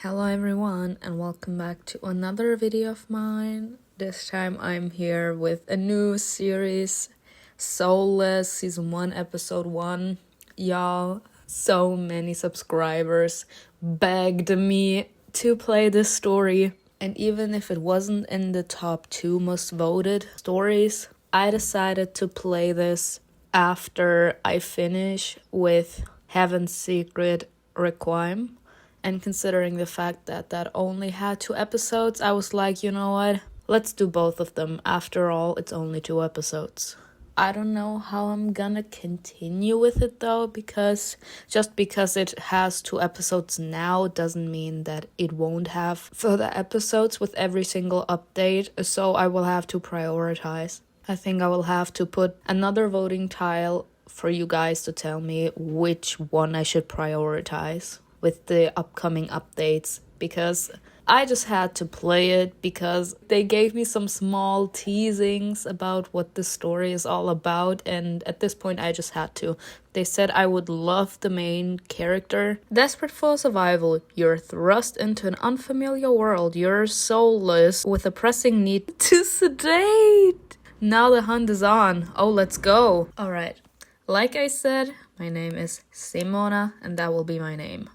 Hello everyone and welcome back to another video of mine. This time I'm here with a new series, Soulless, Season 1, Episode 1. Y'all, so many subscribers begged me to play this story. And even if it wasn't in the top 2 most voted stories, I decided to play this after I finish with Heaven's Secret Requiem. And considering the fact that that only had 2 episodes, I was like, you know what? Let's do both of them. After all, it's only 2 episodes. I don't know how I'm gonna continue with it though, because just because it has 2 episodes now doesn't mean that it won't have further episodes with every single update, so I will have to prioritize. I think I will have to put another voting tile for you guys to tell me which one I should prioritize with the upcoming updates, because I just had to play it because they gave me some small teasings about what the story is all about, and at this point I just had to. They said I would love the main character. Desperate for survival, you're thrust into an unfamiliar world, you're soulless with a pressing need to sedate. Now the hunt is on. Oh, let's go. Alright, like I said, my name is Simona and that will be my name.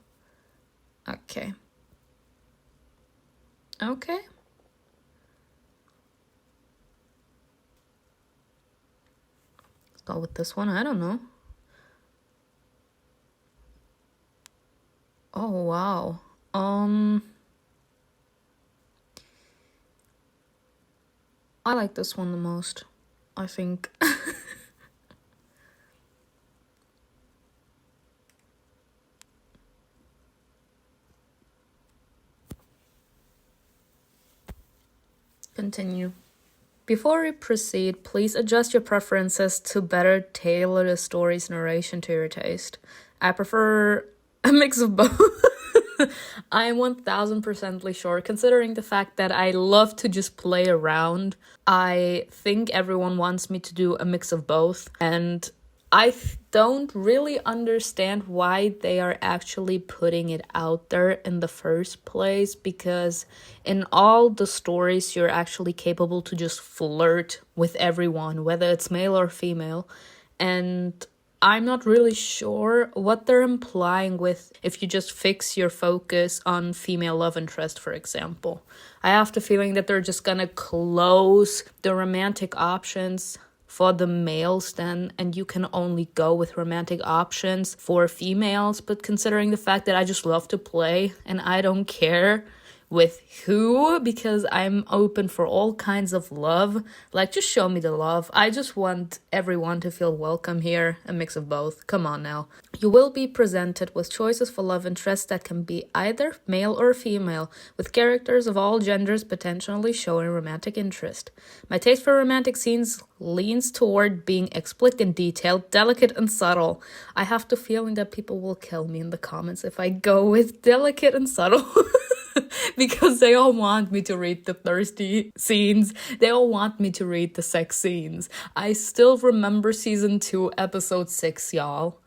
Okay. Let's go with this one. I don't know. Oh, wow. I like this one the most, I think. Continue. Before we proceed, please adjust your preferences to better tailor the story's narration to your taste. I prefer a mix of both. I am 1000% sure, considering the fact that I love to just play around. I think everyone wants me to do a mix of both, and I don't really understand why they are actually putting it out there in the first place, because in all the stories you're actually capable to just flirt with everyone, whether it's male or female, and I'm not really sure what they're implying with if you just fix your focus on female love interest, for example. I have the feeling that they're just gonna close the romantic options for the males then, and you can only go with romantic options for females. But considering the fact that I just love to play and I don't care with who, because I'm open for all kinds of love, like, just show me the love. I just want everyone to feel welcome here, a mix of both. Come on now. You will be presented with choices for love interests that can be either male or female, with characters of all genders potentially showing romantic interest. My taste for romantic scenes leans toward being explicit and detailed, delicate and subtle. I have the feeling that people will kill me in the comments if I go with delicate and subtle. Because they all want me to read the thirsty scenes. They all want me to read the sex scenes. I still remember season 2, episode 6, y'all.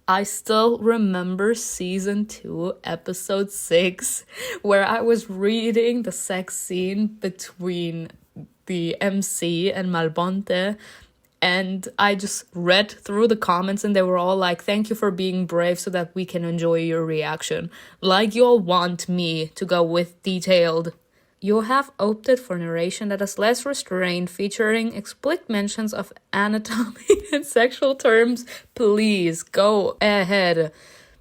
I still remember season 2, episode 6, where I was reading the sex scene between the MC and Malbonte. And I just read through the comments and they were all like, thank you for being brave so that we can enjoy your reaction. Like, you all want me to go with detailed. You have opted for narration that is less restrained, featuring explicit mentions of anatomy and sexual terms. Please, go ahead.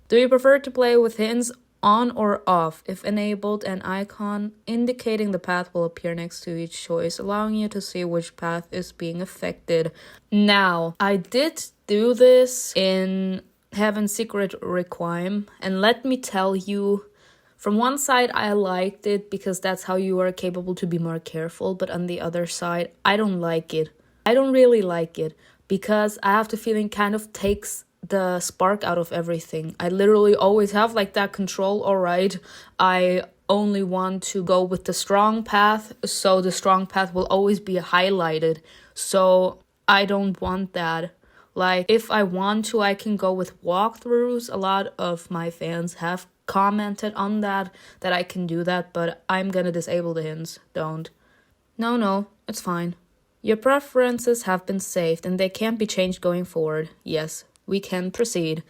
Do you prefer to play with hints on or off? If enabled, an icon indicating the path will appear next to each choice, allowing you to see which path is being affected. Now, I did do this in Heaven's Secret Requiem, and let me tell you, from one side I liked it because that's how you are capable to be more careful, but on the other side I don't like it. I don't really like it because I have the feeling it kind of takes the spark out of everything. I literally always have like that control. All right, I only want to go with the strong path, so the strong path will always be highlighted. So I don't want that. Like, if I want to, I can go with walkthroughs. A lot of my fans have commented on that I can do that, but I'm gonna disable the hints. Don't. No, it's fine. Your preferences have been saved and they can't be changed going forward. Yes, we can proceed.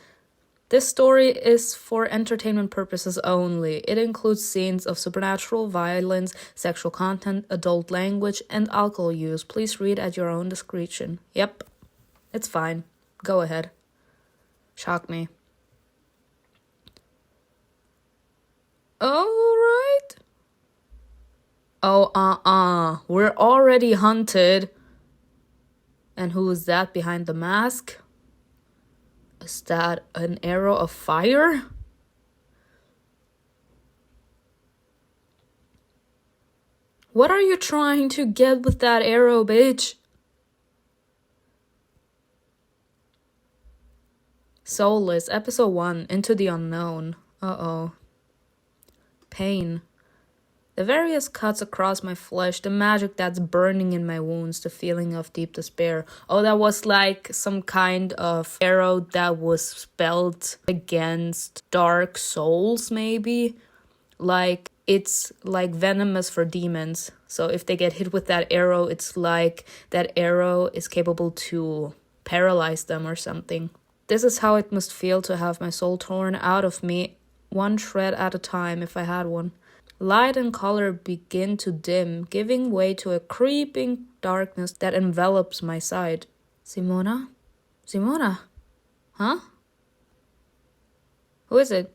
This story is for entertainment purposes only. It includes scenes of supernatural violence, sexual content, adult language, and alcohol use. Please read at your own discretion. Yep, it's fine. Go ahead. Shock me. Alright. Oh, we're already hunted. And who is that behind the mask? Is that an arrow of fire? What are you trying to get with that arrow, bitch? Soulless, episode 1, Into the Unknown. Uh-oh. Pain. The various cuts across my flesh, the magic that's burning in my wounds, the feeling of deep despair. Oh, that was like some kind of arrow that was spelled against dark souls, maybe? Like, it's like venomous for demons. So if they get hit with that arrow, it's like that arrow is capable to paralyze them or something. This is how it must feel to have my soul torn out of me, one shred at a time if I had one. Light and color begin to dim, giving way to a creeping darkness that envelops my sight. Simona? Huh? Who is it?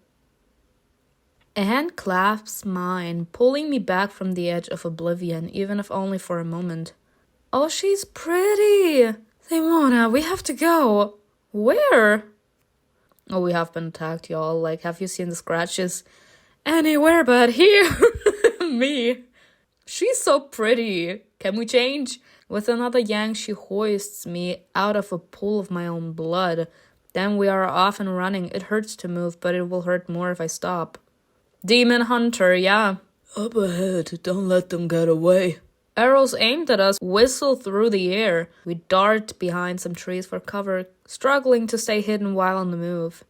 A hand clasps mine, pulling me back from the edge of oblivion, even if only for a moment. Oh, she's pretty! Simona, we have to go. Where? Oh, we have been attacked, y'all. Like, have you seen the scratches? Anywhere but here. Me. She's so pretty. Can we change? With another yank, she hoists me out of a pool of my own blood. Then we are off and running. It hurts to move, but it will hurt more if I stop. Demon hunter, yeah. Up ahead. Don't let them get away. Arrows aimed at us whistle through the air. We dart behind some trees for cover, struggling to stay hidden while on the move.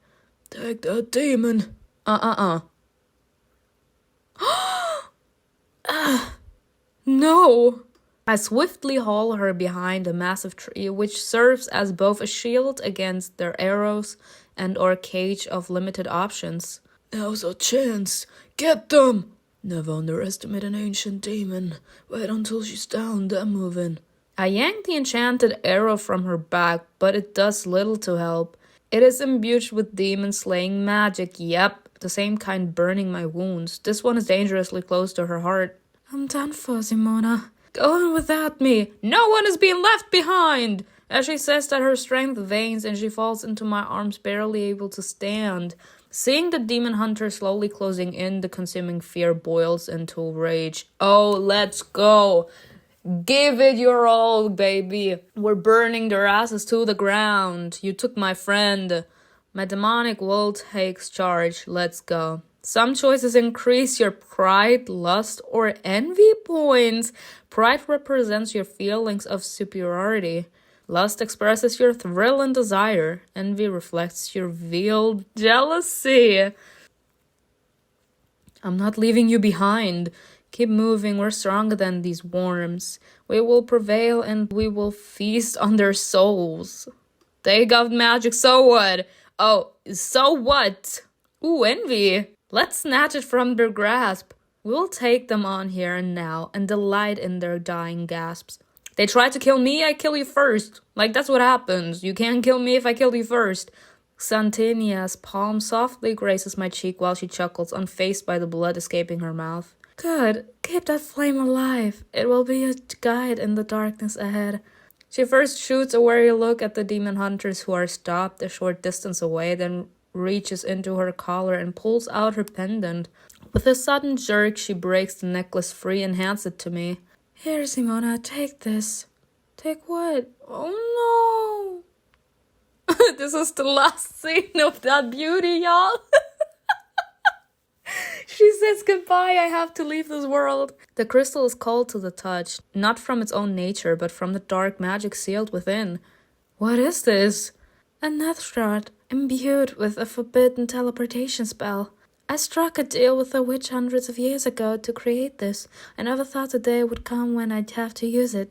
Take that demon. No! I swiftly haul her behind a massive tree, which serves as both a shield against their arrows and or cage of limited options. Now's our chance. Get them! Never underestimate an ancient demon. Wait until she's down, then move in. I yank the enchanted arrow from her back, but it does little to help. It is imbued with demon-slaying magic, yep, the same kind burning my wounds. This one is dangerously close to her heart. I'm done for, Simona. Go on without me. No one is being left behind! As she says that, her strength wanes and she falls into my arms, barely able to stand. Seeing the demon hunter slowly closing in, the consuming fear boils into rage. Oh, let's go. Give it your all, baby. We're burning their asses to the ground. You took my friend. My demonic will takes charge. Let's go. Some choices increase your pride, lust, or envy points. Pride represents your feelings of superiority. Lust expresses your thrill and desire. Envy reflects your veiled jealousy. I'm not leaving you behind. Keep moving, we're stronger than these worms. We will prevail and we will feast on their souls. They got magic, so what? Oh, so what? Ooh, envy. Let's snatch it from their grasp. We'll take them on here and now and delight in their dying gasps. They try to kill me, I kill you first. Like, that's what happens. You can't kill me if I kill you first. Xantinia's palm softly grazes my cheek while she chuckles, unfazed by the blood escaping her mouth. Good. Keep that flame alive. It will be a guide in the darkness ahead. She first shoots a wary look at the demon hunters who are stopped a short distance away, then reaches into her collar and pulls out her pendant. With a sudden jerk, she breaks the necklace free and hands it to me. Here, Simona, take this. Take what? Oh no! This is the last scene of that beauty, y'all. She says goodbye, I have to leave this world. The crystal is cold to the touch, not from its own nature, but from the dark magic sealed within. What is this? A nether shard, imbued with a forbidden teleportation spell. I struck a deal with the witch hundreds of years ago to create this. I never thought the day would come when I'd have to use it.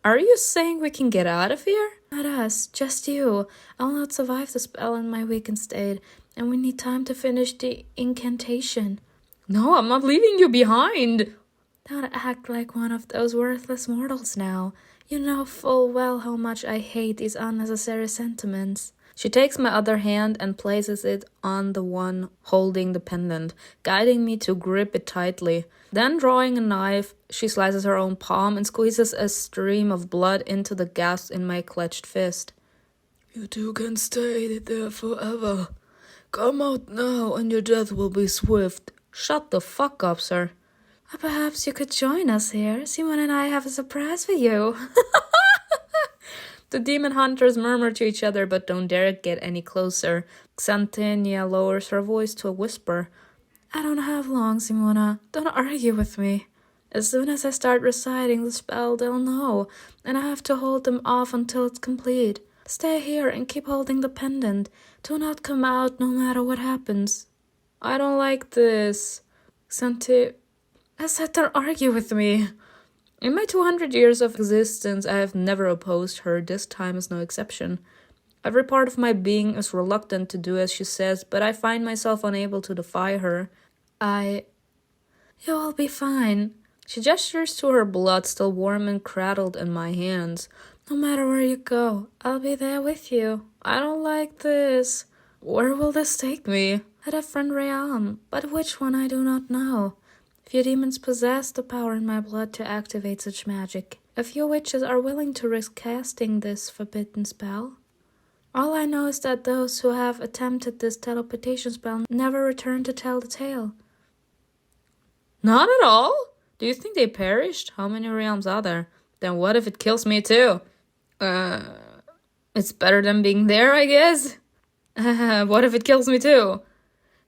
Are you saying we can get out of here? Not us, just you. I'll not survive the spell in my weakened state, and we need time to finish the incantation. No, I'm not leaving you behind. Don't act like one of those worthless mortals now. You know full well how much I hate these unnecessary sentiments. She takes my other hand and places it on the one holding the pendant, guiding me to grip it tightly. Then, drawing a knife, she slices her own palm and squeezes a stream of blood into the gaps in my clenched fist. You two can stay there forever. Come out now and your death will be swift. Shut the fuck up, sir. Perhaps you could join us here. Simon and I have a surprise for you. The demon hunters murmur to each other but don't dare get any closer. Xanthenia lowers her voice to a whisper. I don't have long, Simona. Don't argue with me. As soon as I start reciting the spell, they'll know, and I have to hold them off until it's complete. Stay here and keep holding the pendant. Do not come out no matter what happens. I don't like this. I said don't argue with me. In my 200 years of existence, I have never opposed her. This time is no exception. Every part of my being is reluctant to do as she says, but I find myself unable to defy her. You'll be fine. She gestures to her blood still warm and cradled in my hands. No matter where you go, I'll be there with you. I don't like this. Where will this take me? A different realm, but which one I do not know. Few demons possess the power in my blood to activate such magic. A few witches are willing to risk casting this forbidden spell. All I know is that those who have attempted this teleportation spell never return to tell the tale. Not at all? Do you think they perished? How many realms are there? Then what if it kills me too? It's better than being there, I guess. What if it kills me too?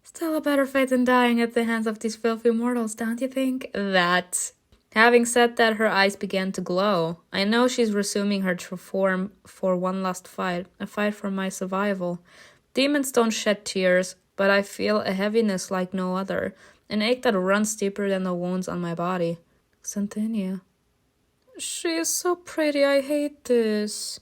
Still a better fate than dying at the hands of these filthy mortals, don't you think? That. Having said that, her eyes began to glow. I know she's resuming her true form for one last fight, a fight for my survival. Demons don't shed tears, but I feel a heaviness like no other, an ache that runs deeper than the wounds on my body. Xanthenia. She is so pretty, I hate this.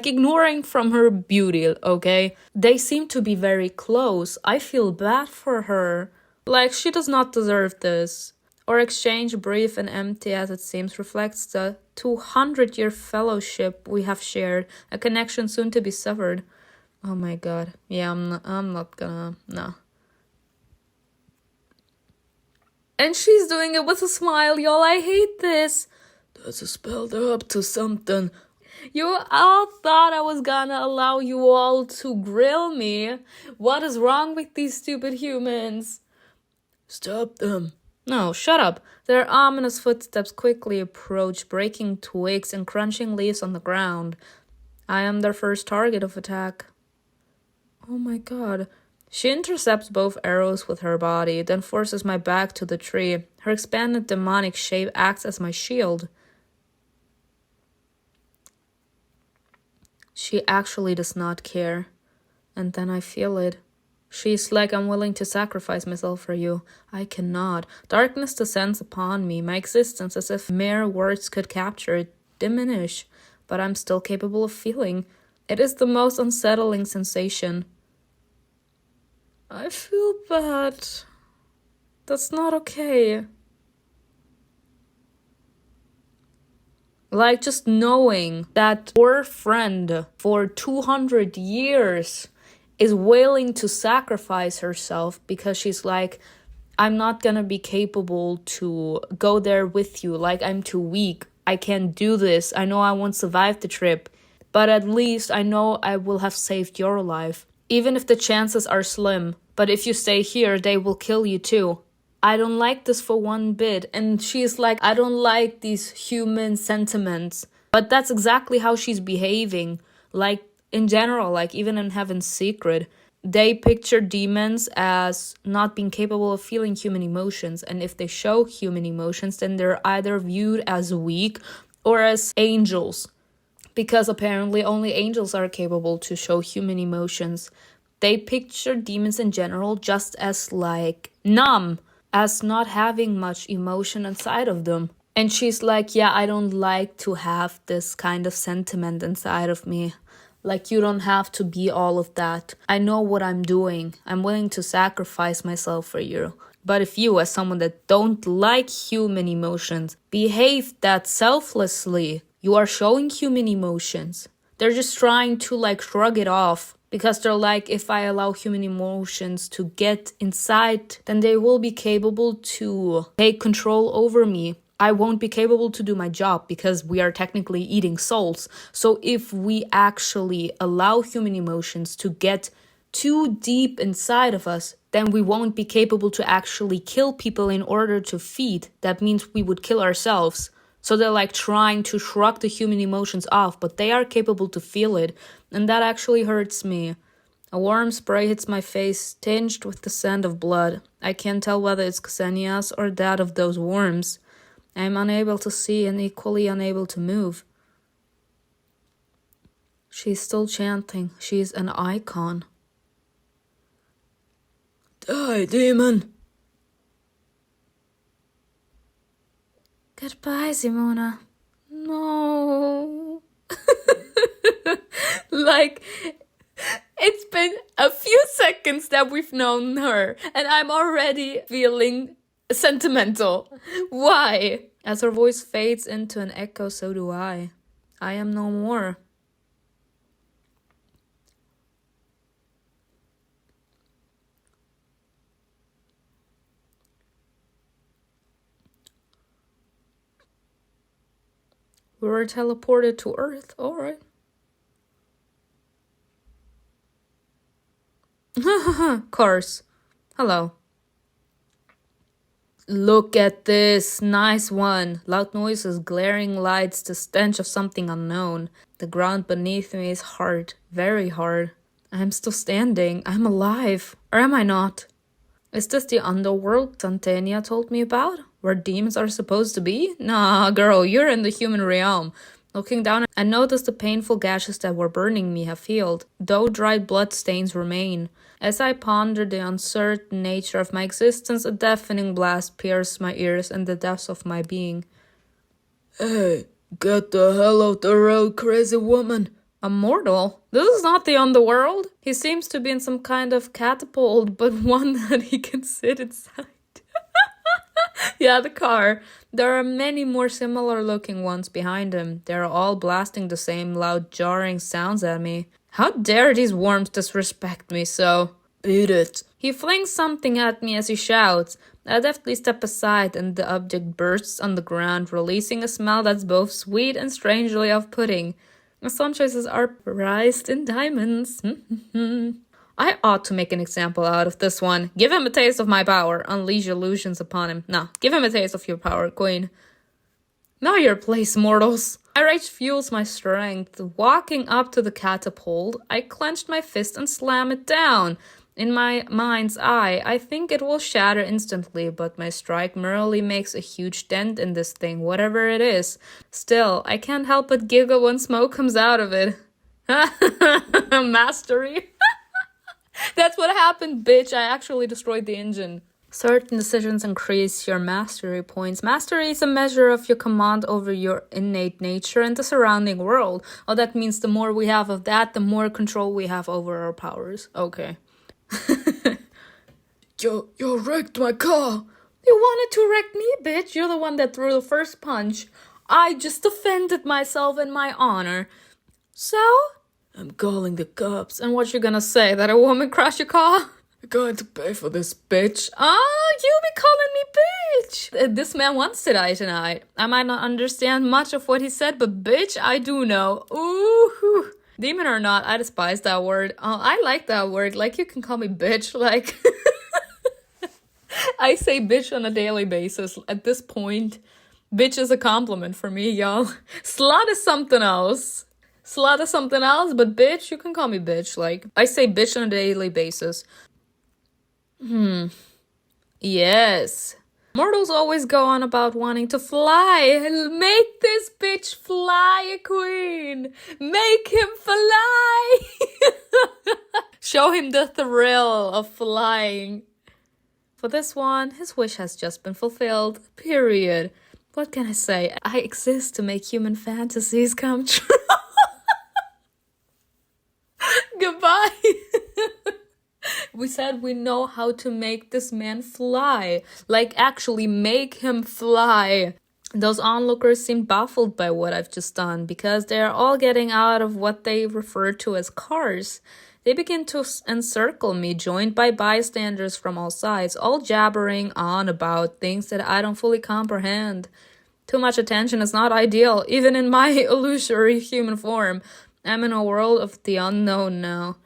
Ignoring from her beauty, okay? They seem to be very close. I feel bad for her. She does not deserve this. Our exchange, brief and empty as it seems, reflects the 200-year fellowship we have shared, a connection soon to be severed. Oh my god. Yeah, I'm not gonna... No. And she's doing it with a smile, y'all. I hate this. There's a spell, they're up to something. You all thought I was gonna allow you all to grill me. What is wrong with these stupid humans? Stop them. No, shut up. Their ominous footsteps quickly approach, breaking twigs and crunching leaves on the ground. I am their first target of attack. Oh my god. She intercepts both arrows with her body, then forces my back to the tree. Her expanded demonic shape acts as my shield. She actually does not care. And then I feel it. She's like, I'm willing to sacrifice myself for you. I cannot. Darkness descends upon me, my existence as if mere words could capture it, diminish. But I'm still capable of feeling. It is the most unsettling sensation. I feel bad. That's not okay. Just knowing that your friend for 200 years is willing to sacrifice herself because she's like, I'm not gonna be capable to go there with you. I'm too weak. I can't do this. I know I won't survive the trip. But at least I know I will have saved your life. Even if the chances are slim. But if you stay here, they will kill you too. I don't like this for one bit. And she's like, I don't like these human sentiments. But that's exactly how she's behaving. In general, even in Heaven's Secret, they picture demons as not being capable of feeling human emotions. And if they show human emotions, then they're either viewed as weak or as angels. Because apparently only angels are capable to show human emotions. They picture demons in general just as like numb, as not having much emotion inside of them. And she's like, yeah, I don't like to have this kind of sentiment inside of me. Like, you don't have to be all of that. I know what I'm doing. I'm willing to sacrifice myself for you. But if you, as someone that don't like human emotions, behave that selflessly, you are showing human emotions. They're just trying to like shrug it off. Because they're like, if I allow human emotions to get inside, then they will be capable to take control over me. I won't be capable to do my job because we are technically eating souls. So if we actually allow human emotions to get too deep inside of us, then we won't be capable to actually kill people in order to feed. That means we would kill ourselves. So they're like trying to shrug the human emotions off, but they are capable to feel it. And that actually hurts me. A warm spray hits my face, tinged with the scent of blood. I can't tell whether it's Ksenia's or that of those worms. I am unable to see and equally unable to move. She's still chanting. She's an icon. Die, demon! Goodbye, Simona. No. Like, it's been a few seconds that we've known her, and I'm already feeling sentimental. Why? As her voice fades into an echo, so do I. I am no more. We were teleported to Earth, alright. Cars. Hello. Look at this. Nice one. Loud noises, glaring lights, the stench of something unknown. The ground beneath me is hard. Very hard. I'm still standing. I'm alive. Or am I not? Is this the underworld Santania told me about? Where demons are supposed to be? Nah, girl, you're in the human realm. Looking down, I noticed the painful gashes that were burning me have healed, though dried blood stains remain. As I pondered the uncertain nature of my existence, a deafening blast pierced my ears and the depths of my being. Hey, get the hell out the road, crazy woman. A mortal? This is not the underworld. He seems to be in some kind of catapult, but one that he can sit inside. Yeah, the car. There are many more similar looking ones behind him. They're all blasting the same loud, jarring sounds at me. How dare these worms disrespect me so? Beat it. He flings something at me as he shouts. I deftly step aside and the object bursts on the ground, releasing a smell that's both sweet and strangely off-putting. Some choices are prized in diamonds. I ought to make an example out of this one. Give him a taste of my power. Unleash illusions upon him. No, give him a taste of your power, queen. Know your place, mortals. My rage fuels my strength. Walking up to the catapult, I clenched my fist and slammed it down. In my mind's eye, I think it will shatter instantly, but my strike merely makes a huge dent in this thing, whatever it is. Still, I can't help but giggle when smoke comes out of it. Mastery. That's what happened, bitch. I actually destroyed the engine. Certain decisions increase your mastery points. Mastery is a measure of your command over your innate nature and the surrounding world. Oh, that means the more we have of that, the more control we have over our powers. Okay. You wrecked my car. You wanted to wreck me, bitch. You're the one that threw the first punch. I just defended myself and my honor. So? I'm calling the cops. And what you gonna say? That a woman crashed your car? You're going to pay for this, bitch. Oh, you be calling me bitch. This man wants to die tonight. I might not understand much of what he said, but bitch, I do know. Ooh. Demon or not, I despise that word. I like that word. Like, you can call me bitch. Like, I say bitch on a daily basis. At this point, bitch is a compliment for me, y'all. Slut is something else. Slut is something else, but bitch, you can call me bitch. Like, I say bitch on a daily basis. Yes. Mortals always go on about wanting to fly. Make this bitch fly, queen. Make him fly. Show him the thrill of flying. For this one, his wish has just been fulfilled. Period. What can I say? I exist to make human fantasies come true. Goodbye. We said we know how to make this man fly. Like, actually make him fly. Those onlookers seem baffled by what I've just done because they are all getting out of what they refer to as cars. They begin to encircle me, joined by bystanders from all sides, all jabbering on about things that I don't fully comprehend. Too much attention is not ideal, even in my illusory human form. I'm in a world of the unknown now.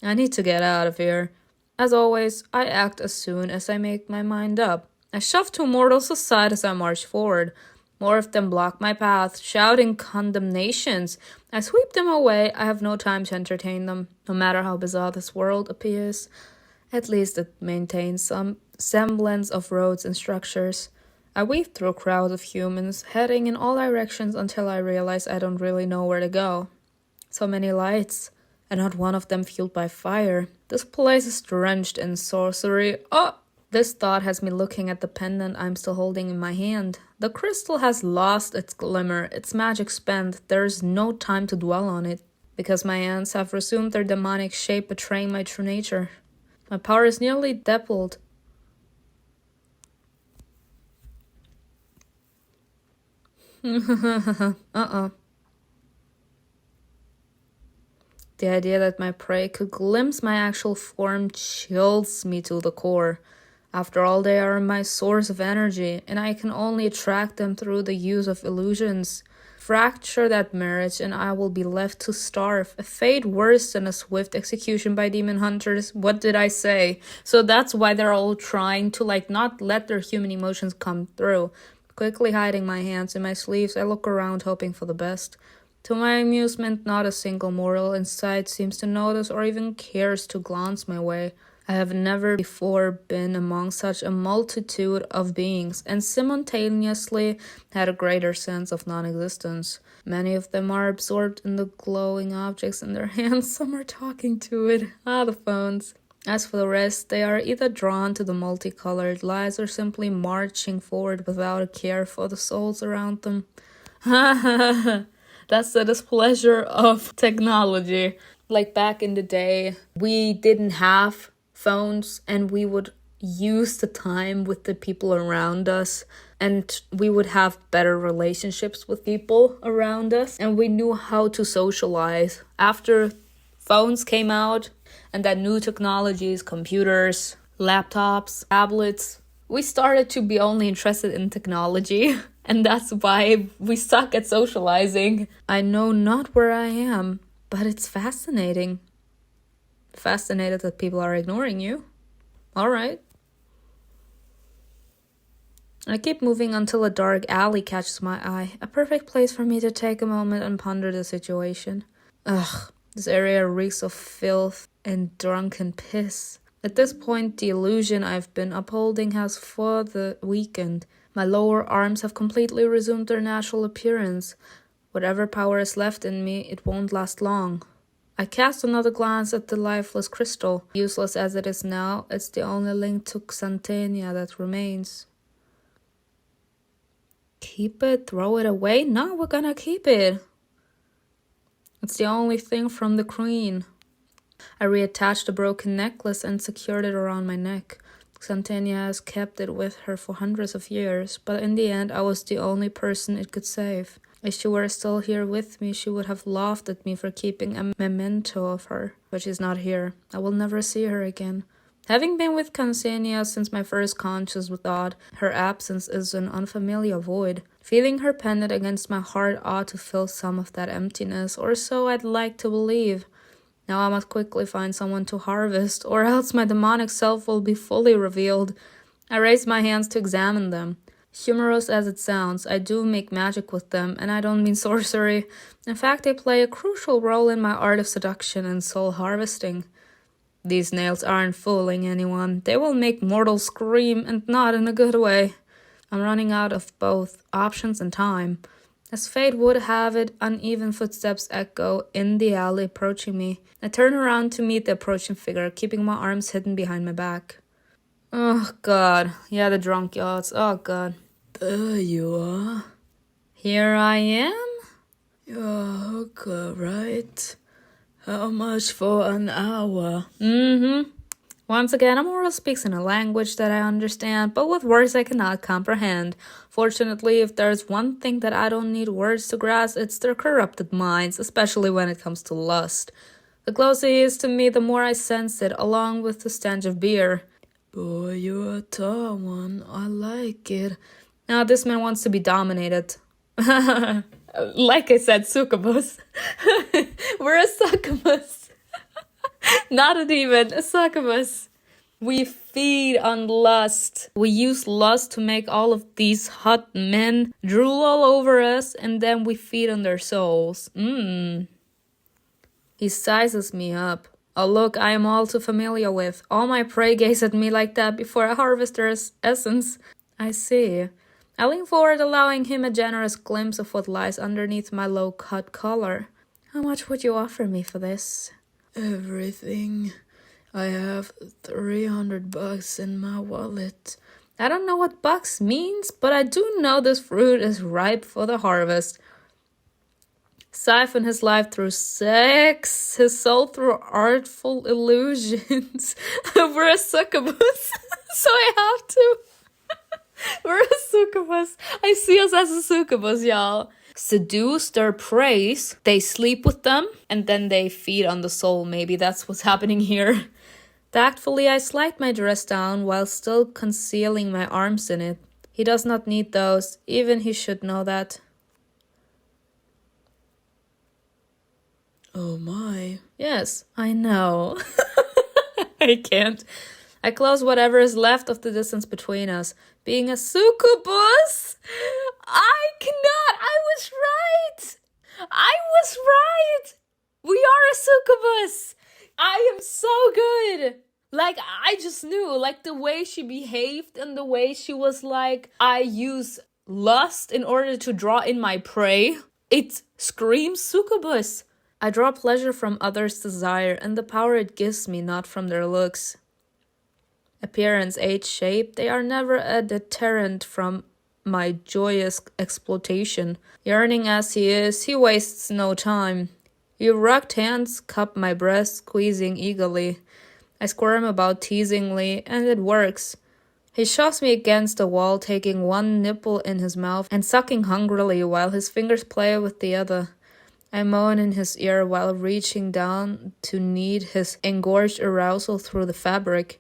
I need to get out of here. As always, I act as soon as I make my mind up. I shove two mortals aside as I march forward. More of them block my path, shouting condemnations. I sweep them away. I have no time to entertain them. No matter how bizarre this world appears, at least it maintains some semblance of roads and structures. I weave through crowds of humans, heading in all directions until I realize I don't really know where to go. So many lights, and not one of them fueled by fire. This place is drenched in sorcery. Oh! This thought has me looking at the pendant I'm still holding in my hand. The crystal has lost its glimmer, its magic spent. There is no time to dwell on it, because my hands have resumed their demonic shape, betraying my true nature. My power is nearly depleted. Uh-uh. The idea that my prey could glimpse my actual form chills me to the core. After all, they are my source of energy, and I can only attract them through the use of illusions. Fracture that marriage, and I will be left to starve. A fate worse than a swift execution by demon hunters. What did I say? So that's why they're all trying to, not let their human emotions come through. Quickly hiding my hands in my sleeves, I look around hoping for the best. To my amusement, not a single mortal in sight seems to notice or even cares to glance my way. I have never before been among such a multitude of beings, and simultaneously had a greater sense of non-existence. Many of them are absorbed in the glowing objects in their hands. Some are talking to it. The phones. As for the rest, they are either drawn to the multicolored lights or simply marching forward without a care for the souls around them. That's the displeasure of technology. Like back in the day, we didn't have phones, and we would use the time with the people around us, and we would have better relationships with people around us, and we knew how to socialize. After phones came out and that new technologies, computers, laptops, tablets, we started to be only interested in technology, and that's why we suck at socializing. I know not where I am, but it's fascinating. Fascinated that people are ignoring you. Alright. I keep moving until a dark alley catches my eye. A perfect place for me to take a moment and ponder the situation. Ugh, this area reeks of filth and drunken piss. At this point, the illusion I've been upholding has for the weakened. My lower arms have completely resumed their natural appearance. Whatever power is left in me, it won't last long. I cast another glance at the lifeless crystal. Useless as it is now, it's the only link to Xantenia that remains. Keep it? Throw it away? No, we're gonna keep it. It's the only thing from the queen. I reattached the broken necklace and secured it around my neck. Xantenia has kept it with her for hundreds of years, but in the end I was the only person it could save. If she were still here with me, she would have laughed at me for keeping a memento of her. But she's not here. I will never see her again. Having been with Xantenia since my first conscious thought, her absence is an unfamiliar void. Feeling her pendant against my heart ought to fill some of that emptiness, or so I'd like to believe. Now I must quickly find someone to harvest, or else my demonic self will be fully revealed. I raise my hands to examine them. Humorous as it sounds, I do make magic with them, and I don't mean sorcery. In fact, they play a crucial role in my art of seduction and soul harvesting. These nails aren't fooling anyone. They will make mortals scream, and not in a good way. I'm running out of both options and time. As fate would have it, uneven footsteps echo in the alley approaching me. I turn around to meet the approaching figure, keeping my arms hidden behind my back. Oh god. Yeah, the drunk yachts. Oh god. There you are. Here I am? You're a hooker, right? How much for an hour? Once again, Amora speaks in a language that I understand, but with words I cannot comprehend. Fortunately, if there's one thing that I don't need words to grasp, it's their corrupted minds, especially when it comes to lust. The closer he is to me, the more I sense it, along with the stench of beer. Boy, you're a tall one. I like it. Now, this man wants to be dominated. Like I said, succubus. We're a succubus. Not a demon, a succubus. We feed on lust. We use lust to make all of these hot men drool all over us, and then we feed on their souls. He sizes me up. A look I am all too familiar with. All my prey gaze at me like that before I harvest their essence. I see. I lean forward, allowing him a generous glimpse of what lies underneath my low-cut collar. How much would you offer me for this? Everything. I have $300 in my wallet. I don't know what bucks means, but I do know this fruit is ripe for the harvest. Siphon his life through sex, his soul through artful illusions. We're a succubus, so I have to. We're a succubus. I see us as a succubus, y'all. Seduce their prey, they sleep with them, and then they feed on the soul. Maybe that's what's happening here. Tactfully, I slide my dress down while still concealing my arms in it. He does not need those, even he should know that. Oh my. Yes, I know. I can't. I close whatever is left of the distance between us. Being a succubus? I cannot. I was right. I was right. We are a succubus. I am so good. Like, I just knew, like, the way she behaved and the way she was like, I use lust in order to draw in my prey. It screams succubus. I draw pleasure from others' desire and the power it gives me, not from their looks. Appearance, age, shape, they are never a deterrent from my joyous exploitation. Yearning as he is, he wastes no time. Your rugged hands cup my breast, squeezing eagerly. I squirm about teasingly, and it works. He shoves me against the wall, taking one nipple in his mouth and sucking hungrily while his fingers play with the other. I moan in his ear while reaching down to knead his engorged arousal through the fabric.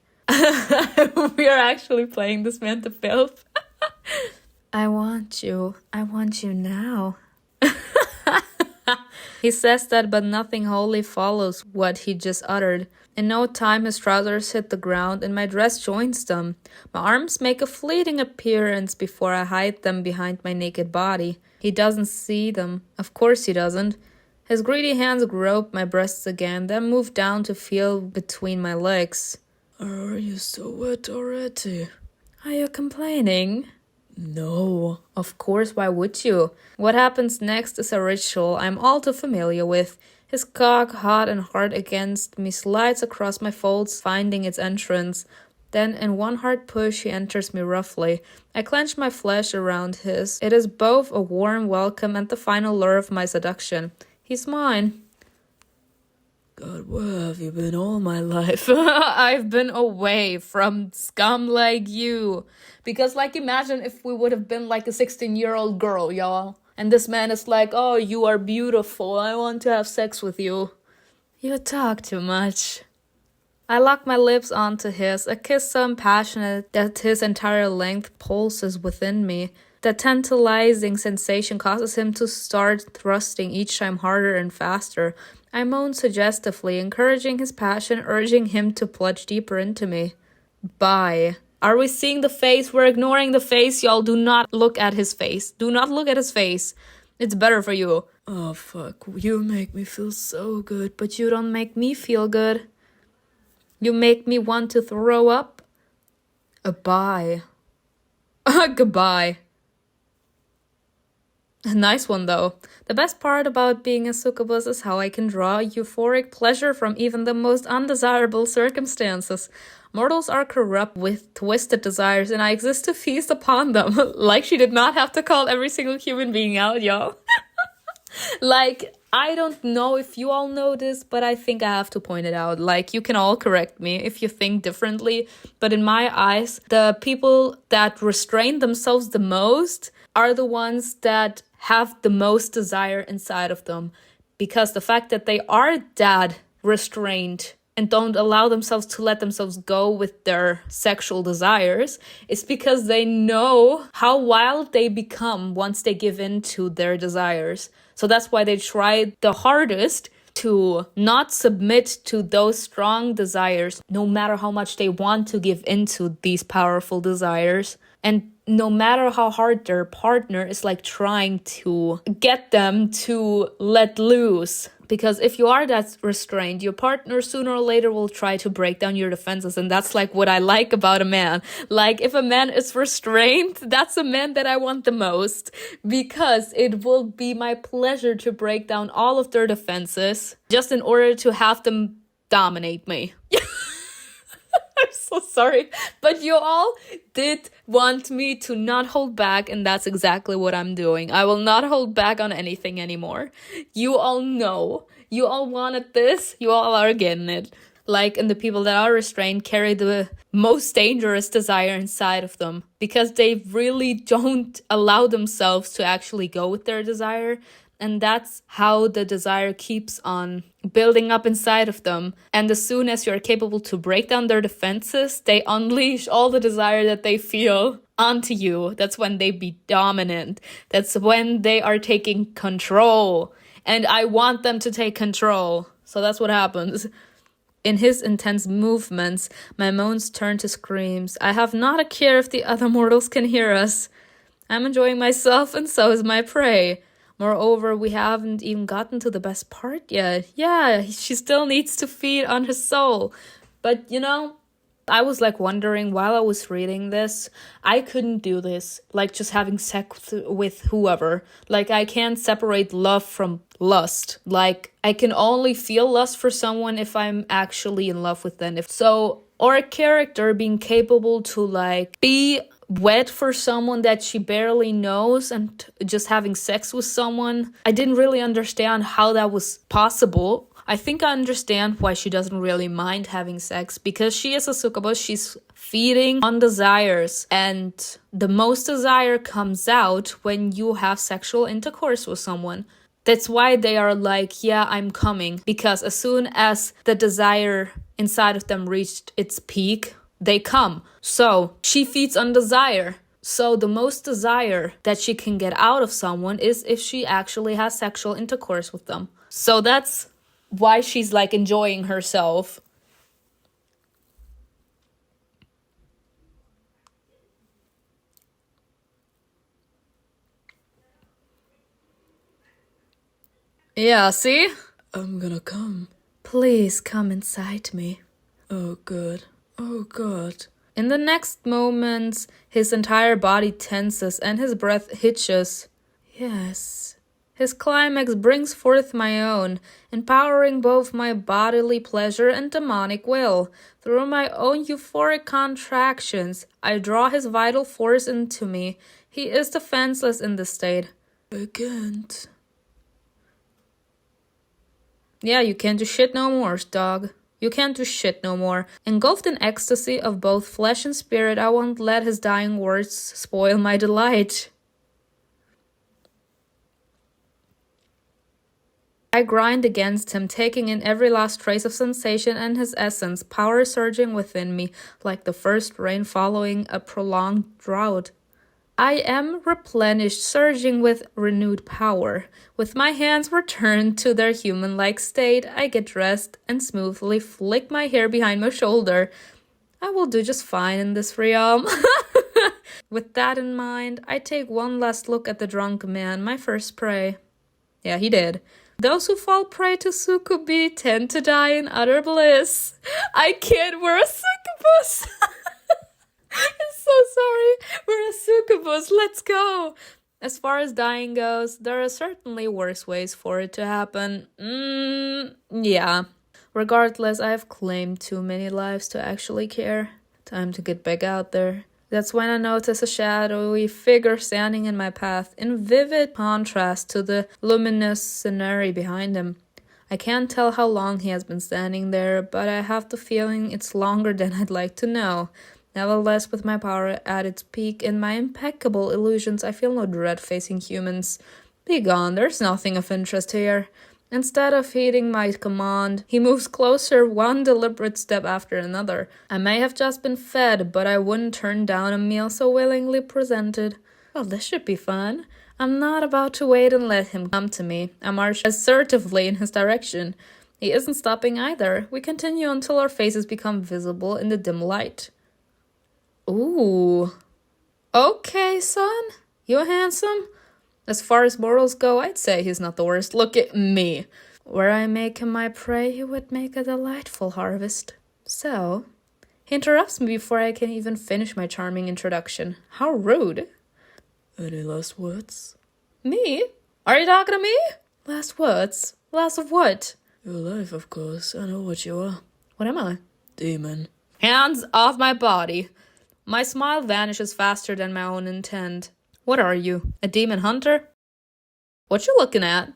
We are actually playing this man to filth. I want you now. He says that, but nothing wholly follows what he just uttered. In no time his trousers hit the ground and my dress joins them. My arms make a fleeting appearance before I hide them behind my naked body. He doesn't see them. Of course he doesn't. His greedy hands grope my breasts again, then move down to feel between my legs. Are you so wet already? Are you complaining? No. Of course, why would you? What happens next is a ritual I'm all too familiar with. His cock, hot and hard against me, slides across my folds, finding its entrance. Then, in one hard push, he enters me roughly. I clench my flesh around his. It is both a warm welcome and the final lure of my seduction. He's mine. God, where have you been all my life? I've been away from scum like you. Because, like, imagine if we would have been like a 16-year-old girl, y'all. And this man is like, oh, you are beautiful. I want to have sex with you. You talk too much. I lock my lips onto his, a kiss so impassionate that his entire length pulses within me. The tantalizing sensation causes him to start thrusting each time harder and faster. I moan suggestively, encouraging his passion, urging him to plunge deeper into me. Bye. Are we seeing the face? We're ignoring the face, y'all. Do not look at his face. Do not look at his face. It's better for you. Oh, fuck. You make me feel so good. But you don't make me feel good. You make me want to throw up. Bye. Goodbye. Nice one, though. The best part about being a succubus is how I can draw euphoric pleasure from even the most undesirable circumstances. Mortals are corrupt with twisted desires, and I exist to feast upon them. Like she did not have to call every single human being out, y'all. Like, I don't know if you all know this, but I think I have to point it out. Like, you can all correct me if you think differently, but in my eyes, the people that restrain themselves the most are the ones that have the most desire inside of them. Because the fact that they are that restrained and don't allow themselves to let themselves go with their sexual desires is because they know how wild they become once they give in to their desires. So that's why they try the hardest to not submit to those strong desires, no matter how much they want to give into these powerful desires. And no matter how hard their partner is like trying to get them to let loose. Because if you are that restrained, your partner sooner or later will try to break down your defenses. And that's like what I like about a man. Like if a man is restrained, that's a man that I want the most. Because it will be my pleasure to break down all of their defenses just in order to have them dominate me. I'm so sorry, but you all did want me to not hold back, and that's exactly what I'm doing. I will not hold back on anything anymore. You all know. You all wanted this. You all are getting it. Like, and the people that are restrained carry the most dangerous desire inside of them because they really don't allow themselves to actually go with their desire. And that's how the desire keeps on building up inside of them. And as soon as you're capable to break down their defenses, they unleash all the desire that they feel onto you. That's when they be dominant. That's when they are taking control. And I want them to take control. So that's what happens. In his intense movements, my moans turn to screams. I have not a care if the other mortals can hear us. I'm enjoying myself, and so is my prey. Moreover, we haven't even gotten to the best part yet. Yeah, she still needs to feed on his soul. But, you know, I was like wondering while I was reading this, I couldn't do this. Like just having sex with whoever. Like I can't separate love from lust. Like I can only feel lust for someone if I'm actually in love with them. Or a character being capable to like be wed for someone that she barely knows and just having sex with someone. I didn't really understand how that was possible. I think I understand why she doesn't really mind having sex, because she is a succubus. She's feeding on desires, and the most desire comes out when you have sexual intercourse with someone. That's why they are like, yeah, I'm coming, because as soon as the desire inside of them reached its peak, they come. So she feeds on desire. So the most desire that she can get out of someone is if she actually has sexual intercourse with them. So that's why she's like enjoying herself. Yeah, see? I'm gonna come. Please come inside me. Oh, good. Oh, God. In the next moments, his entire body tenses and his breath hitches. Yes. His climax brings forth my own, empowering both my bodily pleasure and demonic will. Through my own euphoric contractions, I draw his vital force into me. He is defenseless in this state. I can't. Yeah, you can't do shit no more, dog. You can't do shit no more. Engulfed in ecstasy of both flesh and spirit, I won't let his dying words spoil my delight. I grind against him, taking in every last trace of sensation and his essence, power surging within me, like the first rain following a prolonged drought. I am replenished, surging with renewed power. With my hands returned to their human-like state, I get dressed and smoothly flick my hair behind my shoulder. I will do just fine in this realm. With that in mind, I take one last look at the drunk man, my first prey. Yeah, he did. Those who fall prey to succubi tend to die in utter bliss. I can't, we're a succubus! I'm so sorry. We're a succubus. Let's go. As far as dying goes, there are certainly worse ways for it to happen. Yeah. Regardless, I have claimed too many lives to actually care. Time to get back out there. That's when I notice a shadowy figure standing in my path, in vivid contrast to the luminous scenery behind him. I can't tell how long he has been standing there, but I have the feeling it's longer than I'd like to know. Nevertheless, with my power at its peak and my impeccable illusions, I feel no dread facing humans. Be gone, there's nothing of interest here. Instead of heeding my command, he moves closer, one deliberate step after another. I may have just been fed, but I wouldn't turn down a meal so willingly presented. Well, this should be fun. I'm not about to wait and let him come to me. I march assertively in his direction. He isn't stopping either. We continue until our faces become visible in the dim light. Ooh. Okay, son. You're handsome. As far as morals go, I'd say he's not the worst. Look at me. Were I make him my prey, he would make a delightful harvest. So, he interrupts me before I can even finish my charming introduction. How rude. Any last words? Me? Are you talking to me? Last words? Last of what? Your life, of course. I know what you are. What am I? Demon. Hands off my body. My smile vanishes faster than my own intent. What are you? A demon hunter? What you looking at?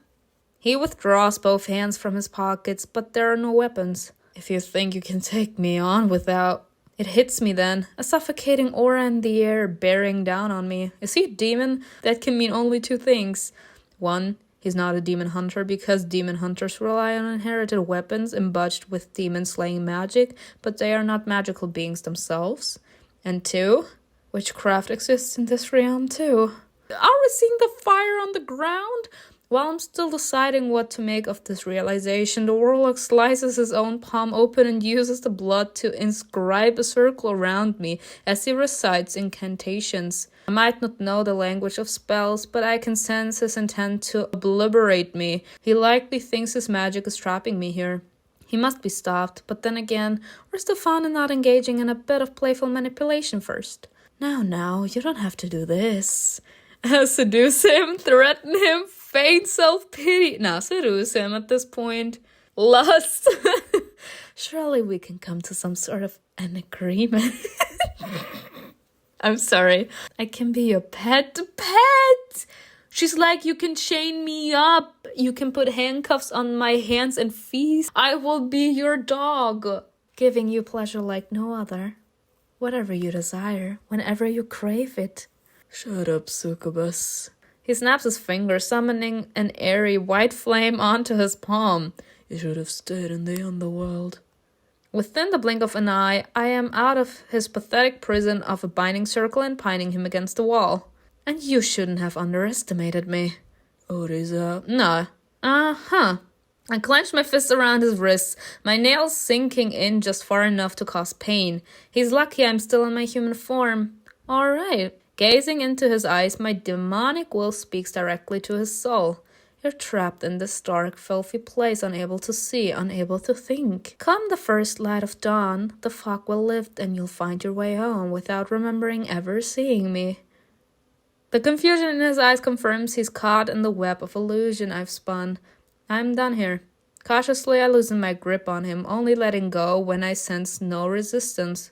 He withdraws both hands from his pockets, but there are no weapons. If you think you can take me on without... It hits me then, a suffocating aura in the air bearing down on me. Is he a demon? That can mean only two things. One, he's not a demon hunter because demon hunters rely on inherited weapons embodied with demon-slaying magic, but they are not magical beings themselves. And two, witchcraft exists in this realm too. Are we seeing the fire on the ground? While I'm still deciding what to make of this realization, the warlock slices his own palm open and uses the blood to inscribe a circle around me as he recites incantations. I might not know the language of spells, but I can sense his intent to obliterate me. He likely thinks his magic is trapping me here. He must be stopped, but then again, where's the fun in not engaging in a bit of playful manipulation first? Now, you don't have to do this. Seduce him, threaten him, feign self-pity. Now seduce him at this point. Lust. Surely we can come to some sort of an agreement. I'm sorry. I can be your pet. Pet! She's like, you can chain me up. You can put handcuffs on my hands and feet. I will be your dog. Giving you pleasure like no other. Whatever you desire, whenever you crave it. Shut up, Succubus. He snaps his finger, summoning an airy white flame onto his palm. You should have stayed in the underworld. Within the blink of an eye, I am out of his pathetic prison of a binding circle and pining him against the wall. And you shouldn't have underestimated me. Odie's out. No. Uh-huh. I clench my fist around his wrists, my nails sinking in just far enough to cause pain. He's lucky I'm still in my human form. All right. Gazing into his eyes, my demonic will speaks directly to his soul. You're trapped in this dark, filthy place, unable to see, unable to think. Come the first light of dawn, the fog will lift and you'll find your way home without remembering ever seeing me. The confusion in his eyes confirms he's caught in the web of illusion I've spun. I'm done here. Cautiously, I loosen my grip on him, only letting go when I sense no resistance.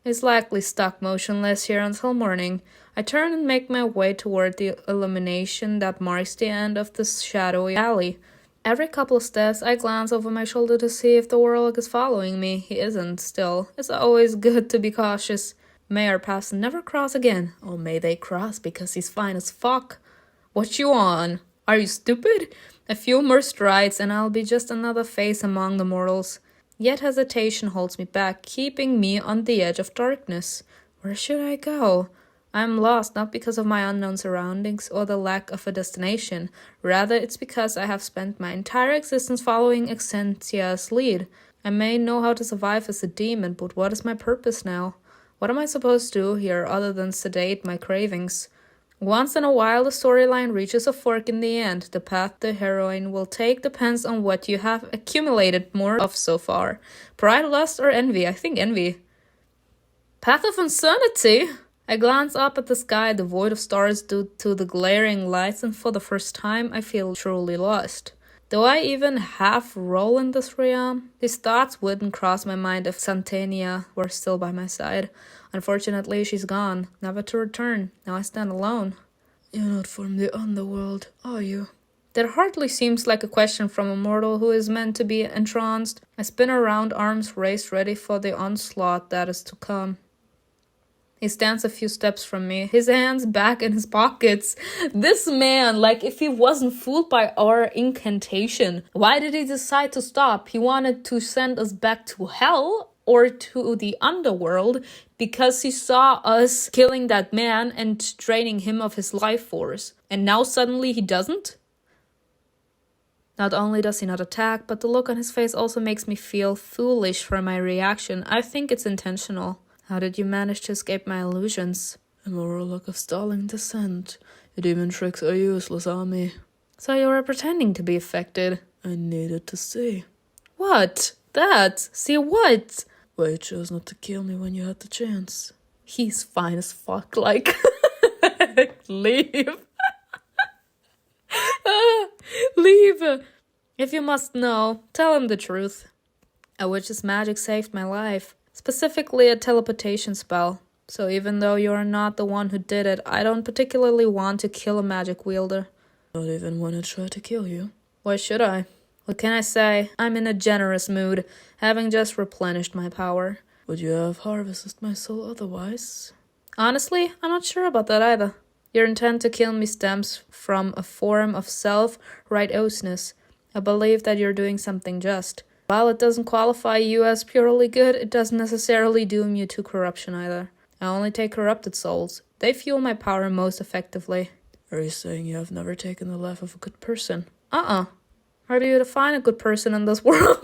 He's likely stuck motionless here until morning. I turn and make my way toward the illumination that marks the end of this shadowy alley. Every couple of steps, I glance over my shoulder to see if the warlock is following me. He isn't, still. It's always good to be cautious. May our paths never cross again. Or may they cross because he's fine as fuck. What you on? Are you stupid? A few more strides and I'll be just another face among the mortals. Yet hesitation holds me back, keeping me on the edge of darkness. Where should I go? I am lost not because of my unknown surroundings or the lack of a destination. Rather, it's because I have spent my entire existence following Exentia's lead. I may know how to survive as a demon, but what is my purpose now? What am I supposed to do here other than sedate my cravings? Once in a while, the storyline reaches a fork in the end. The path the heroine will take depends on what you have accumulated more of so far. Pride, lust, or envy? I think envy. Path of insanity? I glance up at the sky devoid of stars due to the glaring lights, and for the first time I feel truly lost. Do I even have a role in this realm? These thoughts wouldn't cross my mind if Santania were still by my side. Unfortunately, she's gone, never to return. Now I stand alone. You're not from the underworld, are you? That hardly seems like a question from a mortal who is meant to be entranced. I spin around, arms raised ready for the onslaught that is to come. He stands a few steps from me, his hands back in his pockets. This man, like if he wasn't fooled by our incantation, why did he decide to stop? He wanted to send us back to hell or to the underworld because he saw us killing that man and draining him of his life force. And now suddenly he doesn't? Not only does he not attack, but the look on his face also makes me feel foolish for my reaction. I think it's intentional. How did you manage to escape my illusions? A moral lack of stalling descent. Your demon tricks are useless, Army. So you were pretending to be affected. I needed to see. What? That? See what? Why you chose not to kill me when you had the chance? He's fine as fuck, like... Leave. Leave. If you must know, tell him the truth. A witch's magic saved my life. Specifically a teleportation spell. So even though you are not the one who did it, I don't particularly want to kill a magic wielder. Not even when I try to kill you. Why should I? What can I say? I'm in a generous mood, having just replenished my power. Would you have harvested my soul otherwise? Honestly, I'm not sure about that either. Your intent to kill me stems from a form of self-righteousness. I believe that you're doing something just. While it doesn't qualify you as purely good, it doesn't necessarily doom you to corruption either. I only take corrupted souls. They fuel my power most effectively. Are you saying you have never taken the life of a good person? How do you define a good person in this world?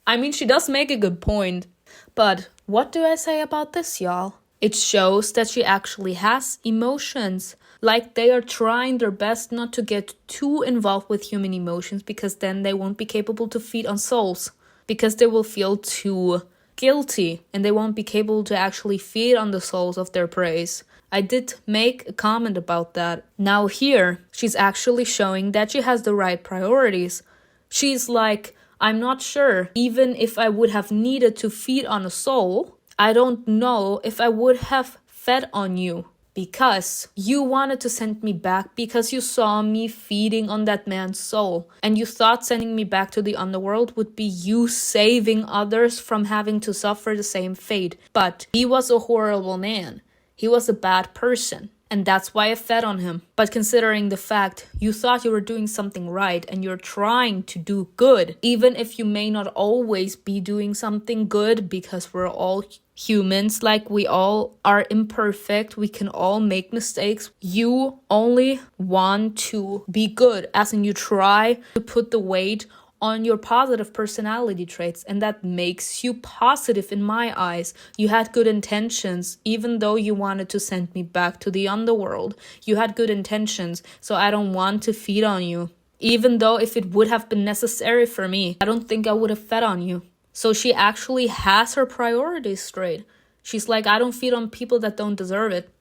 I mean, she does make a good point. But what do I say about this, y'all? It shows that she actually has emotions. Like they are trying their best not to get too involved with human emotions because then they won't be capable to feed on souls. Because they will feel too guilty and they won't be capable to actually feed on the souls of their praise. I did make a comment about that. Now here, she's actually showing that she has the right priorities. She's like, I'm not sure. Even if I would have needed to feed on a soul, I don't know if I would have fed on you. Because you wanted to send me back because you saw me feeding on that man's soul. And you thought sending me back to the underworld would be you saving others from having to suffer the same fate. But he was a horrible man. He was a bad person. And that's why I fed on him. But considering the fact you thought you were doing something right and you're trying to do good, even if you may not always be doing something good because we're all humans, like we all are imperfect, we can all make mistakes. You only want to be good, as in you try to put the weight on your positive personality traits, and that makes you positive in my eyes. You had good intentions, even though you wanted to send me back to the underworld. You had good intentions, so I don't want to feed on you. Even though if it would have been necessary for me, I don't think I would have fed on you. So she actually has her priorities straight. She's like, I don't feed on people that don't deserve it.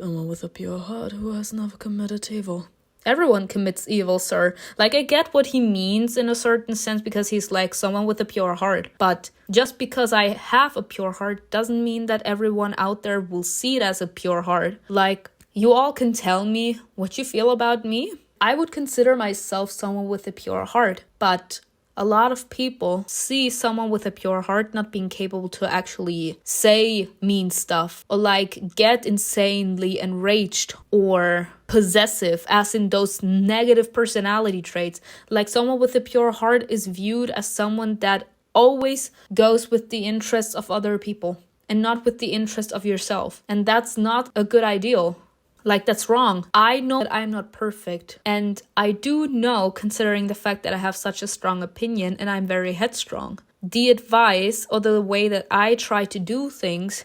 Someone with a pure heart who has never committed evil. Everyone commits evil, sir. Like, I get what he means in a certain sense because he's like someone with a pure heart. But just because I have a pure heart doesn't mean that everyone out there will see it as a pure heart. Like, you all can tell me what you feel about me. I would consider myself someone with a pure heart, but a lot of people see someone with a pure heart not being capable to actually say mean stuff or like get insanely enraged or possessive, as in those negative personality traits. Like someone with a pure heart is viewed as someone that always goes with the interests of other people and not with the interest of yourself. And that's not a good ideal. Like, that's wrong. I know that I'm not perfect. And I do know, considering the fact that I have such a strong opinion and I'm very headstrong, the advice or the way that I try to do things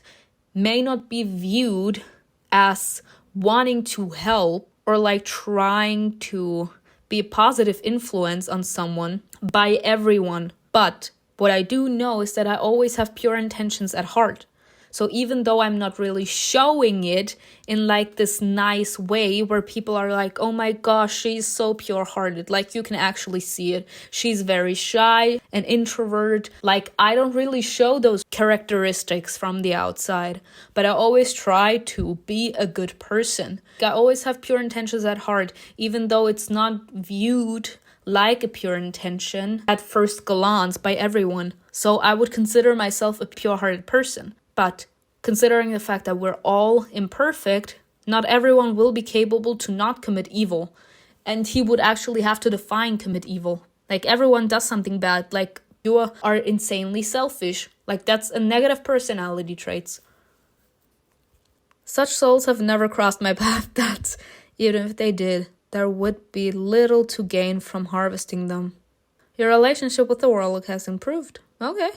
may not be viewed as wanting to help or like trying to be a positive influence on someone by everyone. But What I do know is that I always have pure intentions at heart. So even though I'm not really showing it in like this nice way where people are like, oh my gosh, she's so pure-hearted. Like you can actually see it. She's very shy, an introvert. Like I don't really show those characteristics from the outside. But I always try to be a good person. I always have pure intentions at heart, even though it's not viewed like a pure intention at first glance by everyone. So I would consider myself a pure-hearted person. But considering the fact that we're all imperfect, not everyone will be capable to not commit evil. And he would actually have to define commit evil. Like everyone does something bad. Like you are insanely selfish. Like that's a negative personality traits. Such souls have never crossed my path that, even if they did, there would be little to gain from harvesting them. Your relationship with the world has improved. Okay.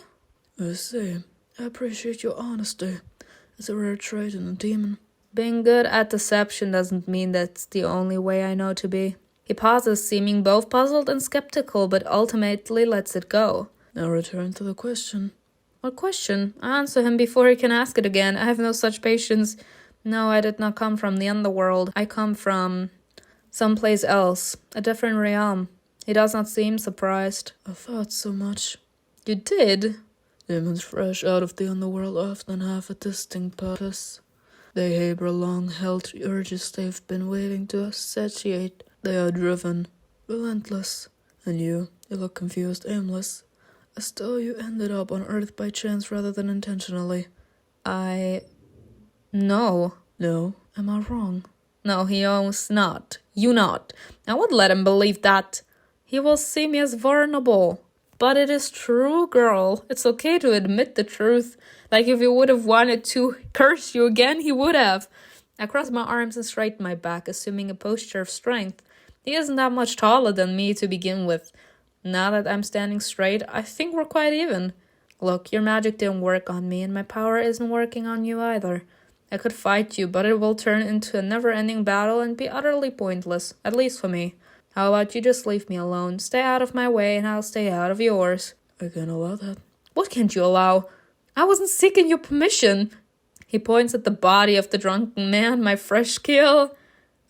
I see. I appreciate your honesty. It's a rare trait in a demon. Being good at deception doesn't mean that's the only way I know to be. He pauses, seeming both puzzled and skeptical, but ultimately lets it go. Now return to the question. What question? I answer him before he can ask it again. I have no such patience. No, I did not come from the underworld. I come from someplace else, a different realm. He does not seem surprised. I thought so much. You did? Demons fresh out of the underworld often have a distinct purpose. They harbor long-held urges they've been waiting to satiate. They are driven, relentless. And you look confused, aimless, as though you ended up on Earth by chance rather than intentionally. No. No, am I wrong? No, he owns not. You not. I would let him believe that. He will see me as vulnerable. But it is true, girl. It's okay to admit the truth. Like if he would have wanted to curse you again, he would have. I crossed my arms and straightened my back, assuming a posture of strength. He isn't that much taller than me to begin with. Now that I'm standing straight, I think we're quite even. Look, your magic didn't work on me, and my power isn't working on you either. I could fight you, but it will turn into a never-ending battle and be utterly pointless, at least for me. How about you just leave me alone? Stay out of my way and I'll stay out of yours. I can't allow that. What can't you allow? I wasn't seeking your permission. He points at the body of the drunken man, my fresh kill.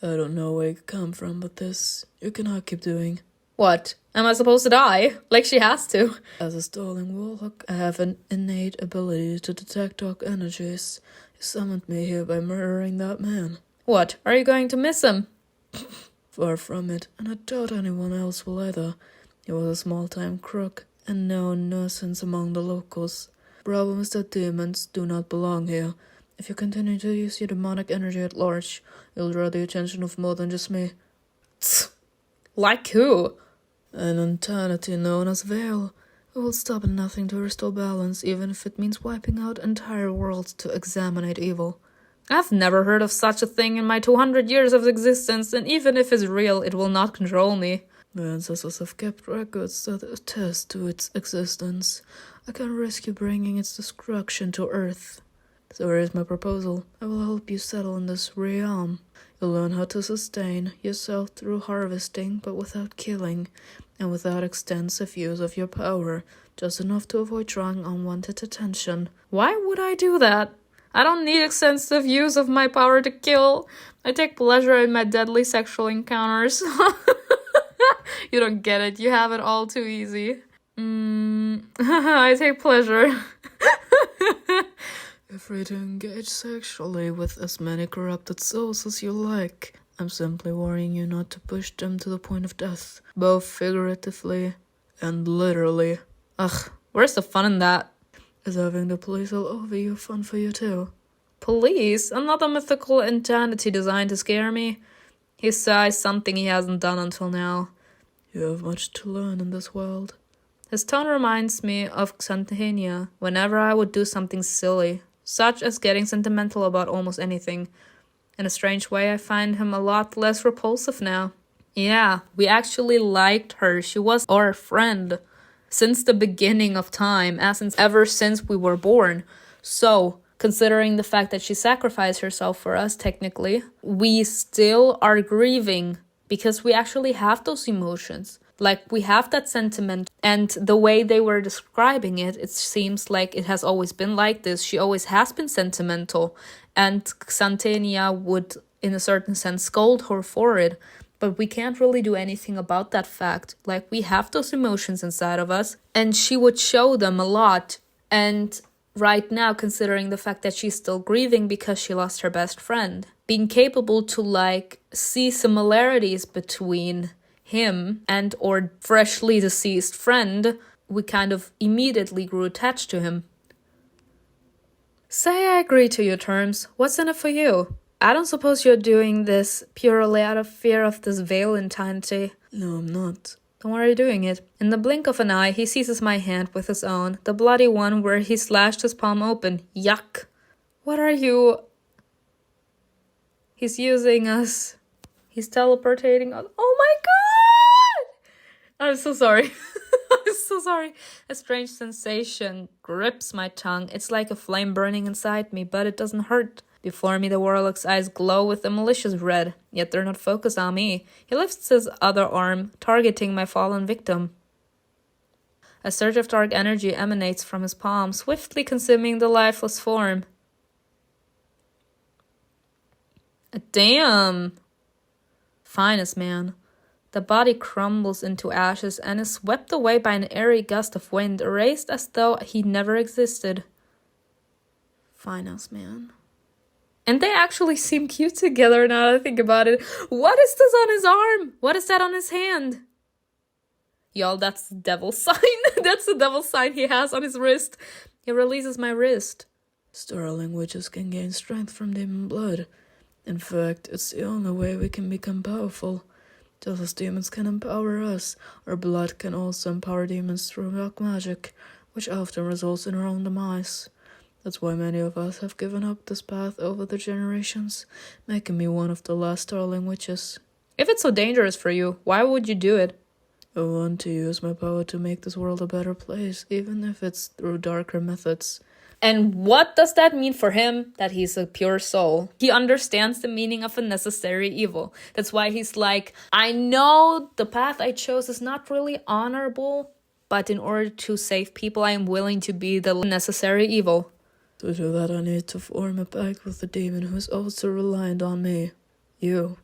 I don't know where you come from, but this you cannot keep doing. What? Am I supposed to die? Like she has to. As a stalling warlock, I have an innate ability to detect dark energies. You summoned me here by murdering that man. What? Are you going to miss him? Far from it, and I doubt anyone else will either. He was a small-time crook, and known nuisance among the locals. Problem is that demons do not belong here. If you continue to use your demonic energy at large, you'll draw the attention of more than just me. Tsk. Like who? An entity known as Veil. It will stop at nothing to restore balance, even if it means wiping out entire worlds to exterminate evil. I've never heard of such a thing in my 200 years of existence, and even if it's real, it will not control me. My ancestors have kept records that attest to its existence. I can risk you bringing its destruction to Earth. So here is my proposal. I will help you settle in this realm. You'll learn how to sustain yourself through harvesting, but without killing, and without extensive use of your power, just enough to avoid drawing unwanted attention. Why would I do that? I don't need extensive use of my power to kill. I take pleasure in my deadly sexual encounters. You don't get it. You have it all too easy. I take pleasure. You're free to engage sexually with as many corrupted souls as you like. I'm simply warning you not to push them to the point of death, both figuratively and literally. Ugh, where's the fun in that? Is having the police all over you fun for you too? Police? Another mythical entity designed to scare me? He sighs, something he hasn't done until now. You have much to learn in this world. His tone reminds me of Xanthania, whenever I would do something silly, such as getting sentimental about almost anything. In a strange way, I find him a lot less repulsive now. Yeah, we actually liked her. She was our friend. Since the beginning of time, ever since we were born. So, considering the fact that she sacrificed herself for us, technically, we still are grieving because we actually have those emotions. Like, we have that sentiment, and the way they were describing it, it seems like it has always been like this. She always has been sentimental, and Xantenia would, in a certain sense, scold her for it. But we can't really do anything about that fact. Like, we have those emotions inside of us, and she would show them a lot. And right now, considering the fact that she's still grieving because she lost her best friend, being capable to, like, see similarities between him and or freshly deceased friend, we kind of immediately grew attached to him. Say I agree to your terms. What's in it for you? I don't suppose you're doing this purely out of fear of this Valentine. No, I'm not. Then why are you doing it? In the blink of an eye, he seizes my hand with his own, the bloody one where he slashed his palm open. Yuck. What are you... He's using us. He's teleportating us. Oh my god! I'm so sorry. I'm so sorry. A strange sensation grips my tongue. It's like a flame burning inside me, but it doesn't hurt. Before me, the warlock's eyes glow with a malicious red, yet they're not focused on me. He lifts his other arm, targeting my fallen victim. A surge of dark energy emanates from his palm, swiftly consuming the lifeless form. Damn! Finest man. The body crumbles into ashes and is swept away by an airy gust of wind, erased as though he never existed. Finest man. And they actually seem cute together now that I think about it. What is this on his arm? What is that on his hand? Y'all, that's the devil's sign. That's the devil's sign he has on his wrist. He releases my wrist. Sterling witches can gain strength from demon blood. In fact, it's the only way we can become powerful. Just as demons can empower us, our blood can also empower demons through dark magic, which often results in our own demise. That's why many of us have given up this path over the generations, making me one of the last Sterling witches. If it's so dangerous for you, why would you do it? I want to use my power to make this world a better place, even if it's through darker methods. And what does that mean for him? That he's a pure soul. He understands the meaning of a necessary evil. That's why he's like, I know the path I chose is not really honorable, but in order to save people, I am willing to be the necessary evil. To do that, I need to form a pact with the demon who is also reliant on me. You.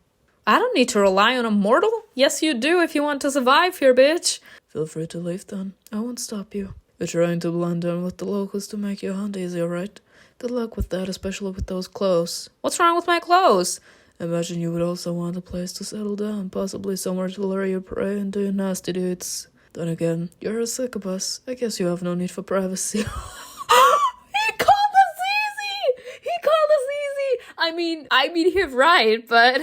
I don't need to rely on a mortal. Yes, you do if you want to survive here, bitch. Feel free to leave then. I won't stop you. You're trying to blend in with the locals to make your hunt easier, right? Good luck with that, especially with those clothes. What's wrong with my clothes? Imagine you would also want a place to settle down, possibly somewhere to lure your prey and do your nasty deeds. Then again, you're a Succubus. I guess you have no need for privacy. He called us easy! He called us easy! I mean, he's right, but...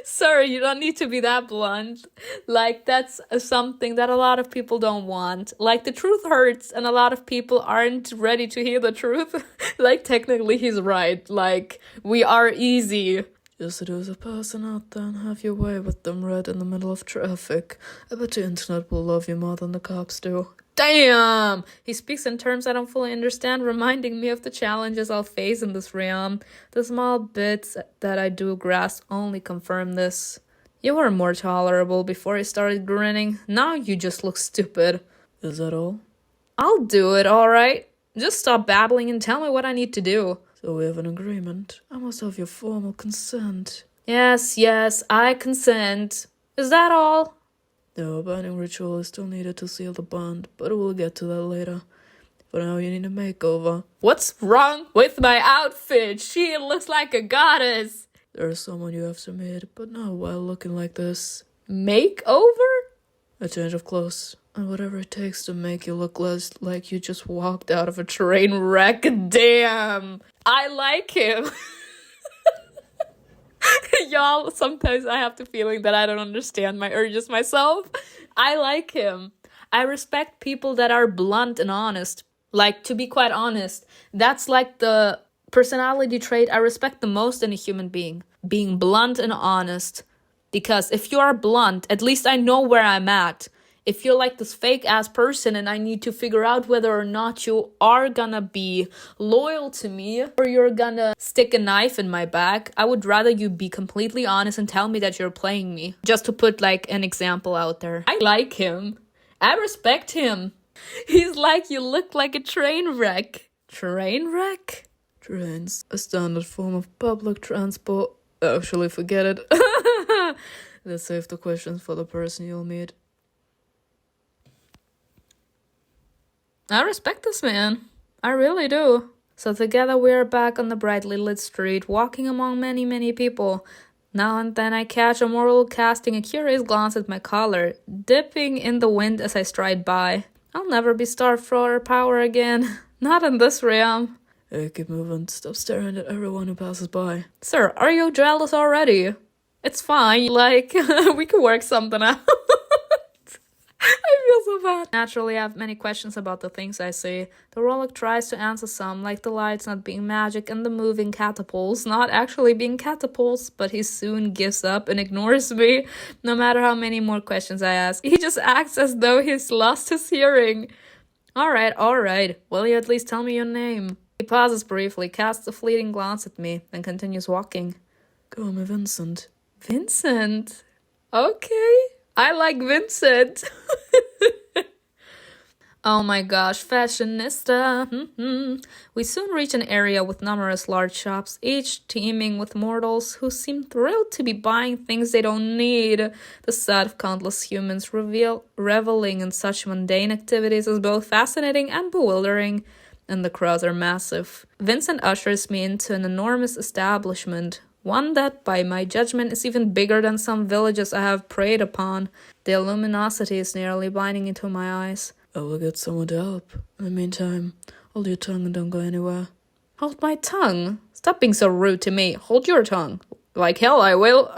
Sir, you don't need to be that blunt. Like, that's something that a lot of people don't want. Like, the truth hurts, and a lot of people aren't ready to hear the truth. Like, technically, he's right. Like, we are easy. Just seduce a person out there and have your way with them right in the middle of traffic. I bet the internet will love you more than the cops do. Damn! He speaks in terms I don't fully understand, reminding me of the challenges I'll face in this realm. The small bits that I do grasp only confirm this. You were more tolerable before you started grinning. Now you just look stupid. Is that all? I'll do it, alright? Just stop babbling and tell me what I need to do. So we have an agreement. I must have your formal consent. Yes, I consent. Is that all? No, a binding ritual is still needed to seal the bond, but we'll get to that later. For now, you need a makeover. What's wrong with my outfit? She looks like a goddess. There's someone you have to meet, but not while looking like this. Makeover? A change of clothes, and whatever it takes to make you look less like you just walked out of a train wreck. Damn! I like him. Y'all, sometimes I have the feeling that I don't understand my urges myself. I like him. I respect people that are blunt and honest. Like, to be quite honest, that's like the personality trait I respect the most in a human being. Being blunt and honest. Because if you are blunt, at least I know where I'm at. If you're like this fake ass person and I need to figure out whether or not you are gonna be loyal to me or you're gonna stick a knife in my back, I would rather you be completely honest and tell me that you're playing me. Just to put like an example out there. I like him. I respect him. He's like, you look like a train wreck. Train wreck? Trains, a standard form of public transport. Actually, forget it. Let's save the questions for the person you'll meet. I respect this man. I really do. So together we are back on the brightly lit street, walking among many, many people. Now and then I catch a mortal casting a curious glance at my collar, dipping in the wind as I stride by. I'll never be starved for power again. Not in this realm. Hey, keep moving. Stop staring at everyone who passes by. Sir, are you jealous already? It's fine, like, we can work something out. I feel so bad. Naturally, I have many questions about the things I see. The Rollock tries to answer some, like the lights not being magic and the moving catapults not actually being catapults, but he soon gives up and ignores me, no matter how many more questions I ask. He just acts as though he's lost his hearing. Alright, will you at least tell me your name? He pauses briefly, casts a fleeting glance at me, then continues walking. Call me Vincent. Vincent? Okay. I like Vincent. Oh my gosh, fashionista. We soon reach an area with numerous large shops, each teeming with mortals who seem thrilled to be buying things they don't need. The sight of countless humans reveling in such mundane activities is both fascinating and bewildering, and the crowds are massive. Vincent ushers me into an enormous establishment, one that, by my judgment, is even bigger than some villages I have preyed upon. The luminosity is nearly blinding into my eyes. I will get someone to help. In the meantime, hold your tongue and don't go anywhere. Hold my tongue? Stop being so rude to me. Hold your tongue. Like hell I will.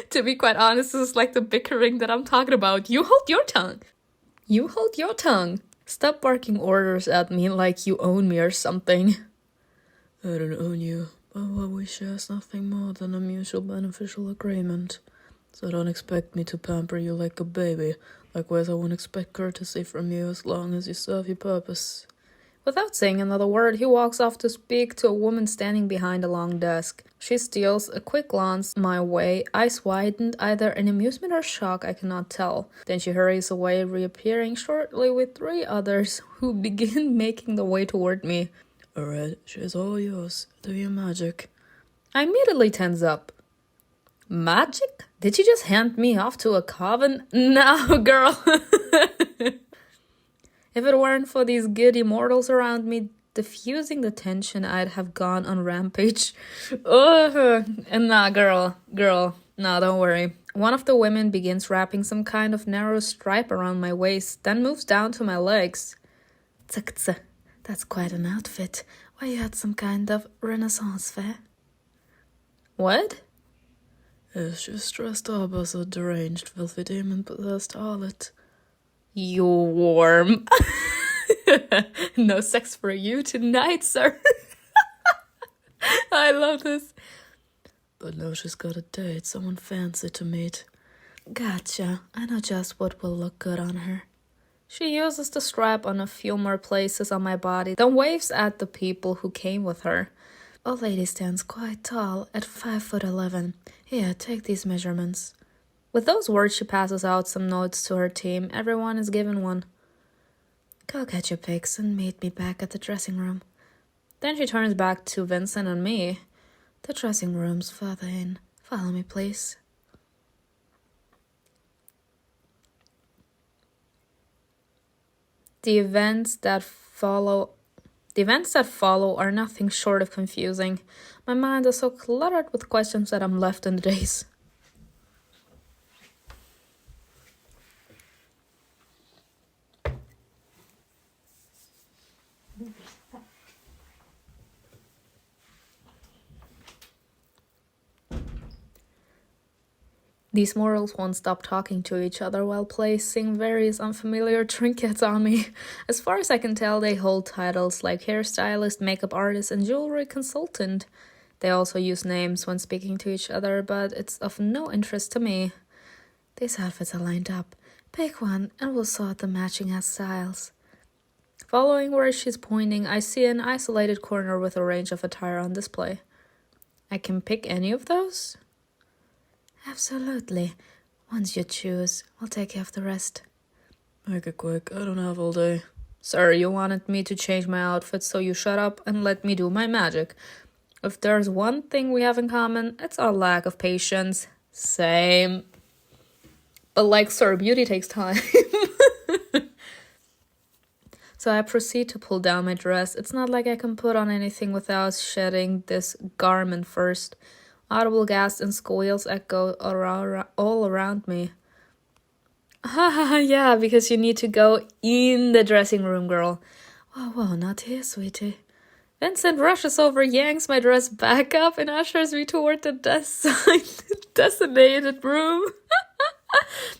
To be quite honest, this is like the bickering that I'm talking about. You hold your tongue. You hold your tongue. Stop barking orders at me like you own me or something. I don't own you. But what we share is nothing more than a mutual beneficial agreement. So don't expect me to pamper you like a baby. Likewise, I won't expect courtesy from you as long as you serve your purpose. Without saying another word, he walks off to speak to a woman standing behind a long desk. She steals a quick glance my way, eyes widened, either in amusement or shock, I cannot tell. Then she hurries away, reappearing shortly with 3 others who begin making their way toward me. Alright, she's all yours. Do your magic. I immediately tense up. Magic? Did you just hand me off to a coven? No, girl. If it weren't for these giddy mortals around me, diffusing the tension, I'd have gone on rampage. And nah, girl, nah, don't worry. One of the women begins wrapping some kind of narrow stripe around my waist, then moves down to my legs. Tsk, that's quite an outfit. Why, you had some kind of Renaissance fair? What? Yes, she's dressed up as a deranged, filthy demon-possessed harlot. You warm. No sex for you tonight, sir. I love this. But now she's got a date, someone fancy to meet. Gotcha. I know just what will look good on her. She uses the strap on a few more places on my body, then waves at the people who came with her. Old lady stands quite tall, at 5'11". Here, take these measurements. With those words, she passes out some notes to her team. Everyone is given one. Go get your pics and meet me back at the dressing room. Then she turns back to Vincent and me. The dressing room's further in. Follow me, please. The events that follow are nothing short of confusing. My mind is so cluttered with questions that I'm left in the daze. These mortals won't stop talking to each other while placing various unfamiliar trinkets on me. As far as I can tell, they hold titles like hairstylist, makeup artist, and jewelry consultant. They also use names when speaking to each other, but it's of no interest to me. These outfits are lined up. Pick one and we'll sort the matching hairstyles. Following where she's pointing, I see an isolated corner with a range of attire on display. I can pick any of those? Absolutely. Once you choose, we'll take care of the rest. Make it quick, I don't have all day. Sir, you wanted me to change my outfit, so you shut up and let me do my magic. If there's one thing we have in common, it's our lack of patience. Same. But like, sir, beauty takes time. So I proceed to pull down my dress. It's not like I can put on anything without shedding this garment first. Audible gasps and squeals echo all around me. Haha, yeah, because you need to go in the dressing room, girl. Whoa, not here, sweetie. Vincent rushes over, yanks my dress back up, and ushers me toward the designated room.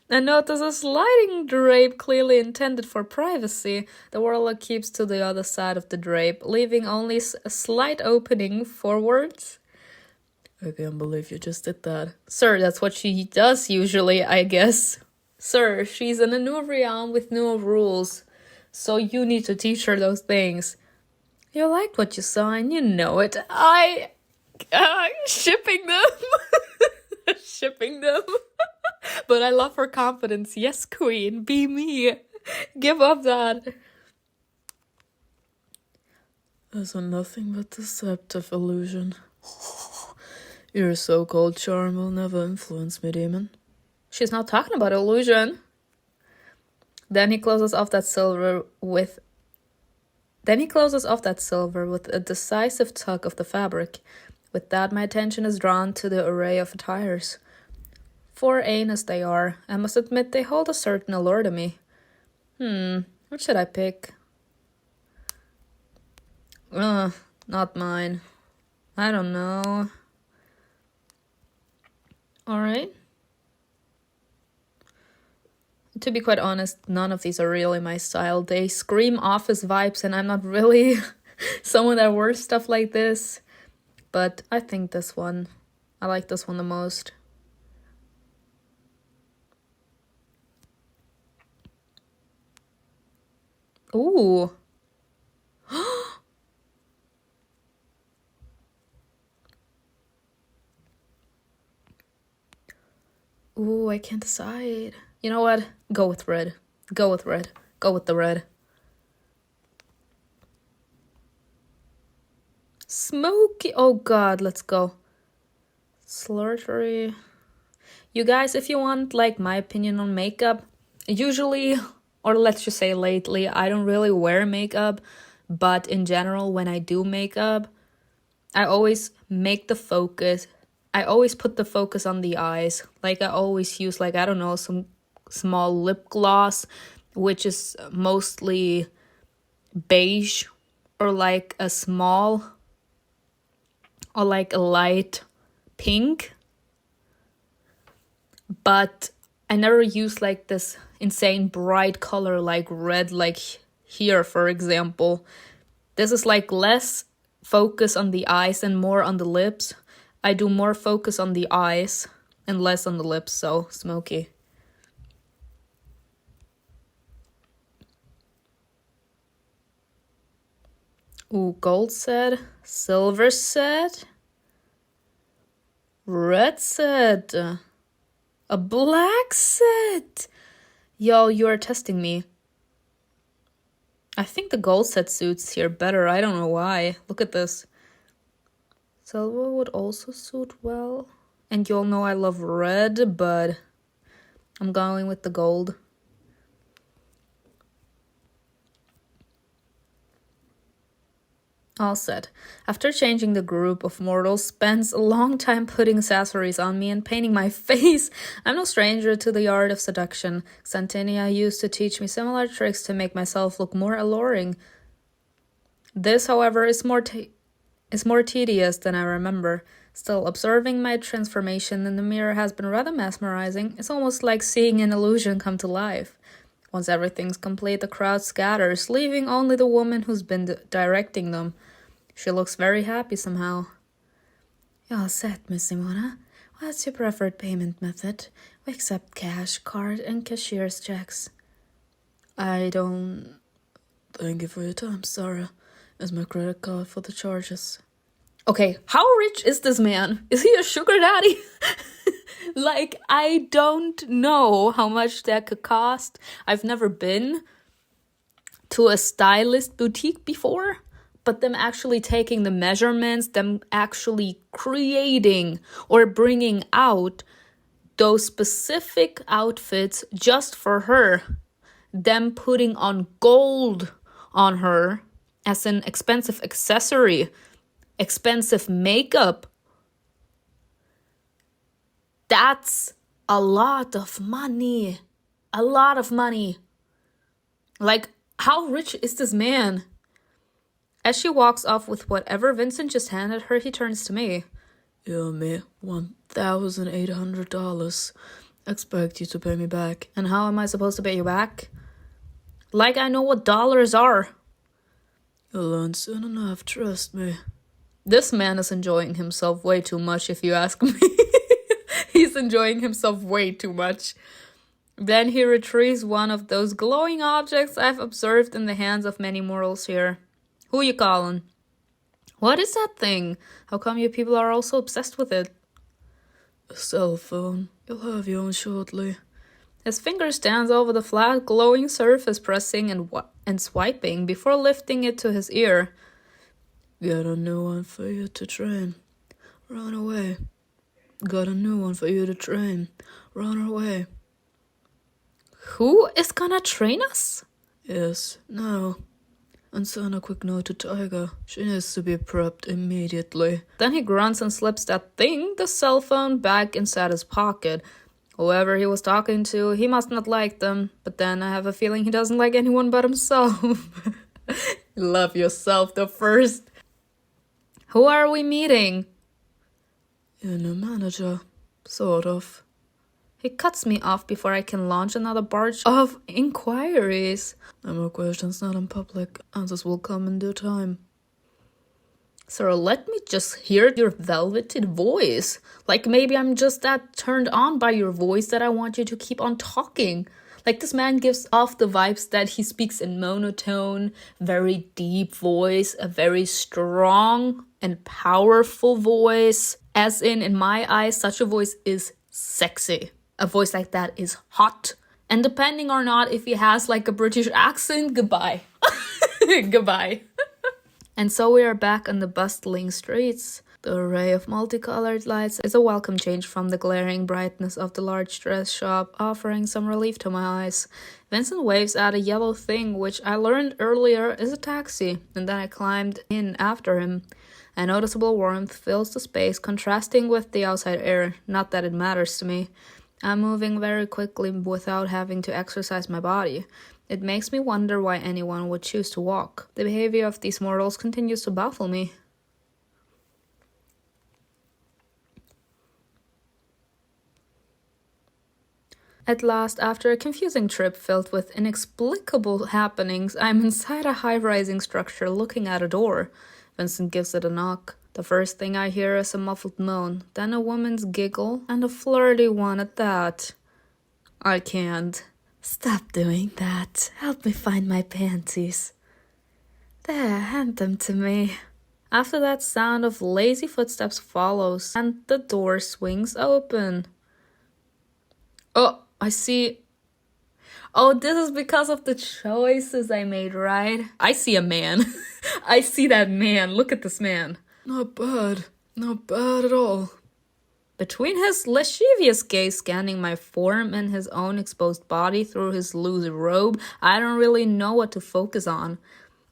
I notice a sliding drape clearly intended for privacy. The warlock keeps to the other side of the drape, leaving only a slight opening forwards. I can't believe you just did that. Sir, that's what she does usually, I guess. Sir, she's in a new realm with new rules, so you need to teach her those things. You liked what you saw and you know it. Shipping them. Shipping them. But I love her confidence. Yes, queen, be me. Give up that. As a nothing but deceptive illusion. Your so-called charm will never influence me, demon. She's not talking about illusion. Then he closes off that silver with a decisive tug of the fabric. With that, my attention is drawn to the array of attires. 4 as they are, I must admit they hold a certain allure to me. What should I pick? Not mine. I don't know. Alright. To be quite honest, none of these are really my style. They scream office vibes and I'm not really someone that wears stuff like this. But I think this one. I like this one the most. Ooh. Ooh, I can't decide. You know what? Go with red. Go with red. Go with the red. Smoky. Oh god, let's go. Slurtery. You guys, if you want like my opinion on makeup, usually, or let's just say lately, I don't really wear makeup, but in general, when I do makeup, I always make the focus. I always put the focus on the eyes. Like I always use like, I don't know, some small lip gloss, which is mostly beige or like a small or like a light pink. But I never use like this insane bright color like red, like here, for example. This is like less focus on the eyes and more on the lips. I do more focus on the eyes and less on the lips, so smoky. Ooh, gold set, silver set, red set, a black set. Yo, you are testing me. I think the gold set suits here better. I don't know why. Look at this. Silver would also suit well. And you all know I love red, but I'm going with the gold. All set. After changing, the group of mortals spends a long time putting accessories on me and painting my face. I'm no stranger to the art of seduction. Xantinia used to teach me similar tricks to make myself look more alluring. This, however, is more tedious than I remember. Still, observing my transformation in the mirror has been rather mesmerizing. It's almost like seeing an illusion come to life. Once everything's complete, the crowd scatters, leaving only the woman who's been directing them. She looks very happy somehow. You're all set, Miss Simona. What's your preferred payment method? We accept cash, card, and cashier's checks. I don't... Thank you for your time, Sarah. Is my credit card for the charges. Okay, how rich is this man? Is he a sugar daddy? Like, I don't know how much that could cost. I've never been to a stylist boutique before, but them actually taking the measurements, them actually creating or bringing out those specific outfits just for her, them putting on gold on her as an expensive accessory, expensive makeup. That's a lot of money. A lot of money. Like, how rich is this man? As she walks off with whatever Vincent just handed her, he turns to me. You owe me $1,800. Expect you to pay me back. And how am I supposed to pay you back? Like I know what dollars are. You'll learn soon enough, trust me. This man is enjoying himself way too much, if you ask me. He's enjoying himself way too much. Then he retrieves one of those glowing objects I've observed in the hands of many mortals here. Who you calling? What is that thing? How come you people are all so obsessed with it? A cell phone. You'll have your own shortly. His finger stands over the flat, glowing surface, pressing and swiping before lifting it to his ear. Got a new one for you to train. Run away. Got a new one for you to train. Run away. Who is gonna train us? Yes, now. And send a quick note to Tiger. She needs to be prepped immediately. Then he grunts and slips that thing, the cell phone, back inside his pocket. Whoever he was talking to, he must not like them. But then I have a feeling he doesn't like anyone but himself. Love yourself the first. Who are we meeting? Your new manager. Sort of. He cuts me off before I can launch another barrage of inquiries. No more questions, not in public. Answers will come in due time. Sir, let me just hear your velveted voice. Like maybe I'm just that turned on by your voice that I want you to keep on talking. Like this man gives off the vibes that he speaks in monotone, very deep voice, a very strong and powerful voice. As in my eyes, such a voice is sexy. A voice like that is hot. And depending or not, if he has like a British accent, goodbye. Goodbye. And so we are back on the bustling streets. The array of multicolored lights is a welcome change from the glaring brightness of the large dress shop, offering some relief to my eyes. Vincent waves at a yellow thing, which I learned earlier is a taxi, and then I climbed in after him. A noticeable warmth fills the space, contrasting with the outside air. Not that it matters to me. I'm moving very quickly without having to exercise my body. It makes me wonder why anyone would choose to walk. The behavior of these mortals continues to baffle me. At last, after a confusing trip filled with inexplicable happenings, I'm inside a high-rising structure looking at a door. Vincent gives it a knock. The first thing I hear is a muffled moan, then a woman's giggle, and a flirty one at that. I can't. Stop doing that. Help me find my panties. There, hand them to me. After that, sound of lazy footsteps follows, and the door swings open. Oh, I see. Oh, this is because of the choices I made, right? I see a man. I see that man. Look at this man. Not bad. Not bad at all. Between his lascivious gaze scanning my form and his own exposed body through his loose robe, I don't really know what to focus on.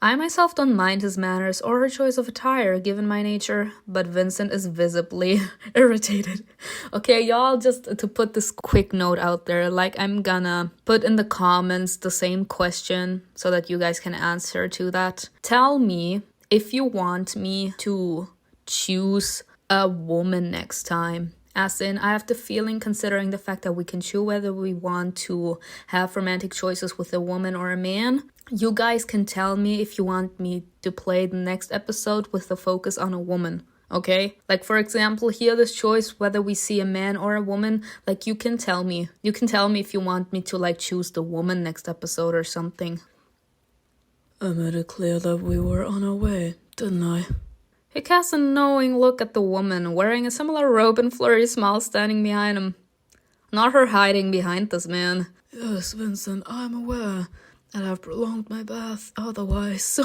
I myself don't mind his manners or her choice of attire, given my nature, but Vincent is visibly irritated. Okay, y'all, just to put this quick note out there, like I'm gonna put in the comments the same question so that you guys can answer to that. Tell me if you want me to choose a woman next time. As in, I have the feeling, considering the fact that we can choose whether we want to have romantic choices with a woman or a man. You guys can tell me if you want me to play the next episode with the focus on a woman. Okay? Like, for example, here this choice whether we see a man or a woman, like, you can tell me. You can tell me if you want me to, like, choose the woman next episode or something. I made it clear that we were on our way, didn't I? He casts a knowing look at the woman, wearing a similar robe and flirty smile standing behind him. Not her hiding behind this man. Yes, Vincent, I'm aware that I've prolonged my bath otherwise.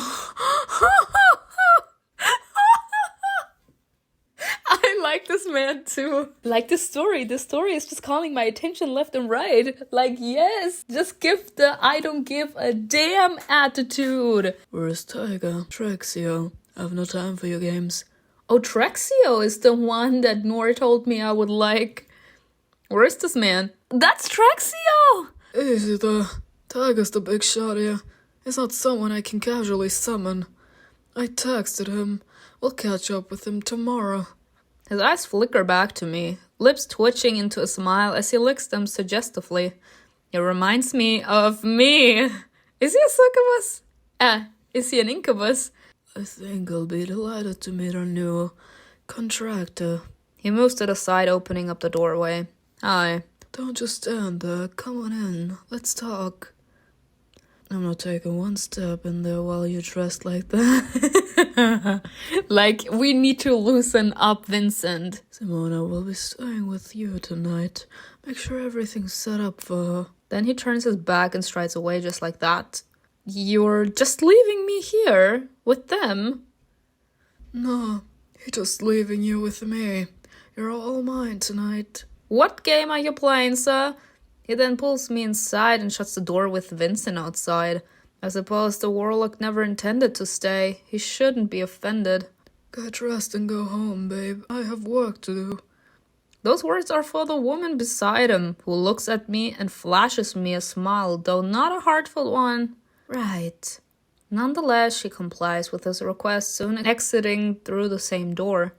I like this man too. Like this story. This story is just calling my attention left and right. Like, yes, just give the I don't give a damn attitude. Where's Tiger? Trexio. I have no time for your games. Oh, Trexio is the one that Nora told me I would like. Where is this man? That's Trexio! Easy there. Tiger's the big shot here. He's not someone I can casually summon. I texted him. We'll catch up with him tomorrow. His eyes flicker back to me, lips twitching into a smile as he licks them suggestively. It reminds me of me. Is he a succubus? Is he an incubus? I think I'll be delighted to meet our new contractor. He moves to the side, opening up the doorway. Hi. Don't just stand there. Come on in. Let's talk. I'm not taking one step in there while you're dressed like that. Like, we need to loosen up, Vincent. Simona will be staying with you tonight. Make sure everything's set up for her. Then he turns his back and strides away just like that. You're just leaving me here with them? No, he's just leaving you with me. You're all mine tonight. What game are you playing, sir? He then pulls me inside and shuts the door with Vincent outside. I suppose the warlock never intended to stay. He shouldn't be offended. Get dressed and go home, babe. I have work to do. Those words are for the woman beside him, who looks at me and flashes me a smile, though not a heartfelt one. Right. Nonetheless, she complies with his request, soon exiting through the same door.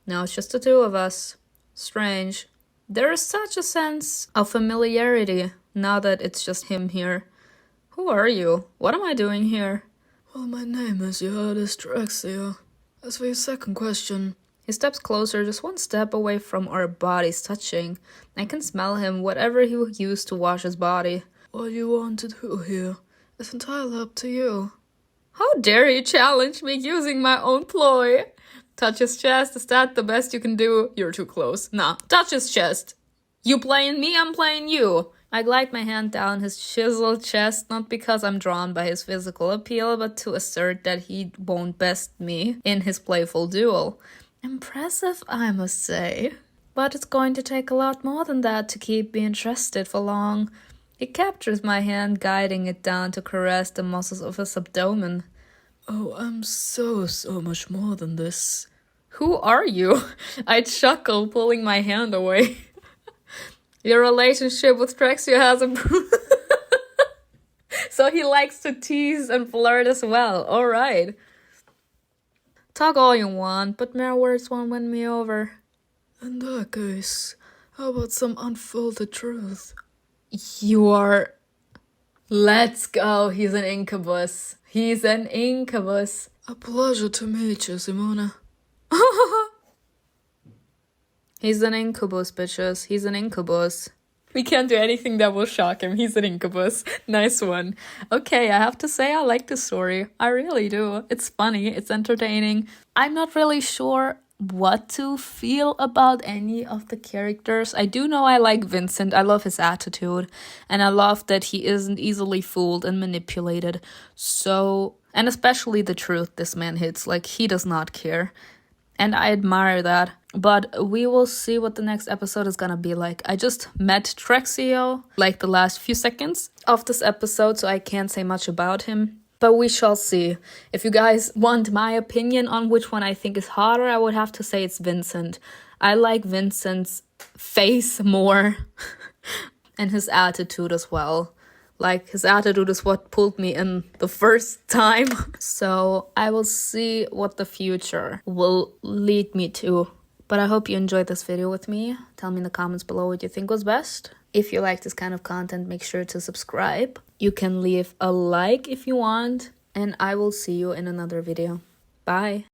Now it's just the two of us. Strange. There is such a sense of familiarity now that it's just him here. Who are you? What am I doing here? Well, my name, as you heard, is Trexio. As for your second question... He steps closer, just one step away from our bodies touching. I can smell him, whatever he used to wash his body. What you want to do here is entirely up to you. How dare you challenge me using my own ploy? Touch his chest, is that the best you can do? You're too close. Nah, touch his chest. You playing me, I'm playing you. I glide my hand down his chiseled chest, not because I'm drawn by his physical appeal, but to assert that he won't best me in his playful duel. Impressive, I must say. But it's going to take a lot more than that to keep me interested for long. He captures my hand, guiding it down to caress the muscles of his abdomen. Oh, I'm so much more than this. Who are you? I chuckle, pulling my hand away. Your relationship with Trexio has improved. So he likes to tease and flirt as well. Alright. Talk all you want, but mere words won't win me over. In that case, how about some unfiltered truth? You are... Let's go. He's an incubus. He's an incubus. A pleasure to meet you, Simona. He's an incubus, bitches. He's an incubus. We can't do anything that will shock him. He's an incubus. Nice one. Okay, I have to say I like this story. I really do. It's funny. It's entertaining. I'm not really sure what to feel about any of the characters. I do know I like Vincent. I love his attitude. And I love that he isn't easily fooled and manipulated. So, and especially the truth this man hits. Like, he does not care. And I admire that. But we will see what the next episode is gonna be like. I just met Trexio like the last few seconds of this episode, so I can't say much about him. But we shall see. If you guys want my opinion on which one I think is hotter, I would have to say it's Vincent. I like Vincent's face more and his attitude as well. Like, his attitude is what pulled me in the first time. So I will see what the future will lead me to. But I hope you enjoyed this video with me. Tell me in the comments below what you think was best. If you like this kind of content, make sure to subscribe. You can leave a like if you want. And I will see you in another video. Bye.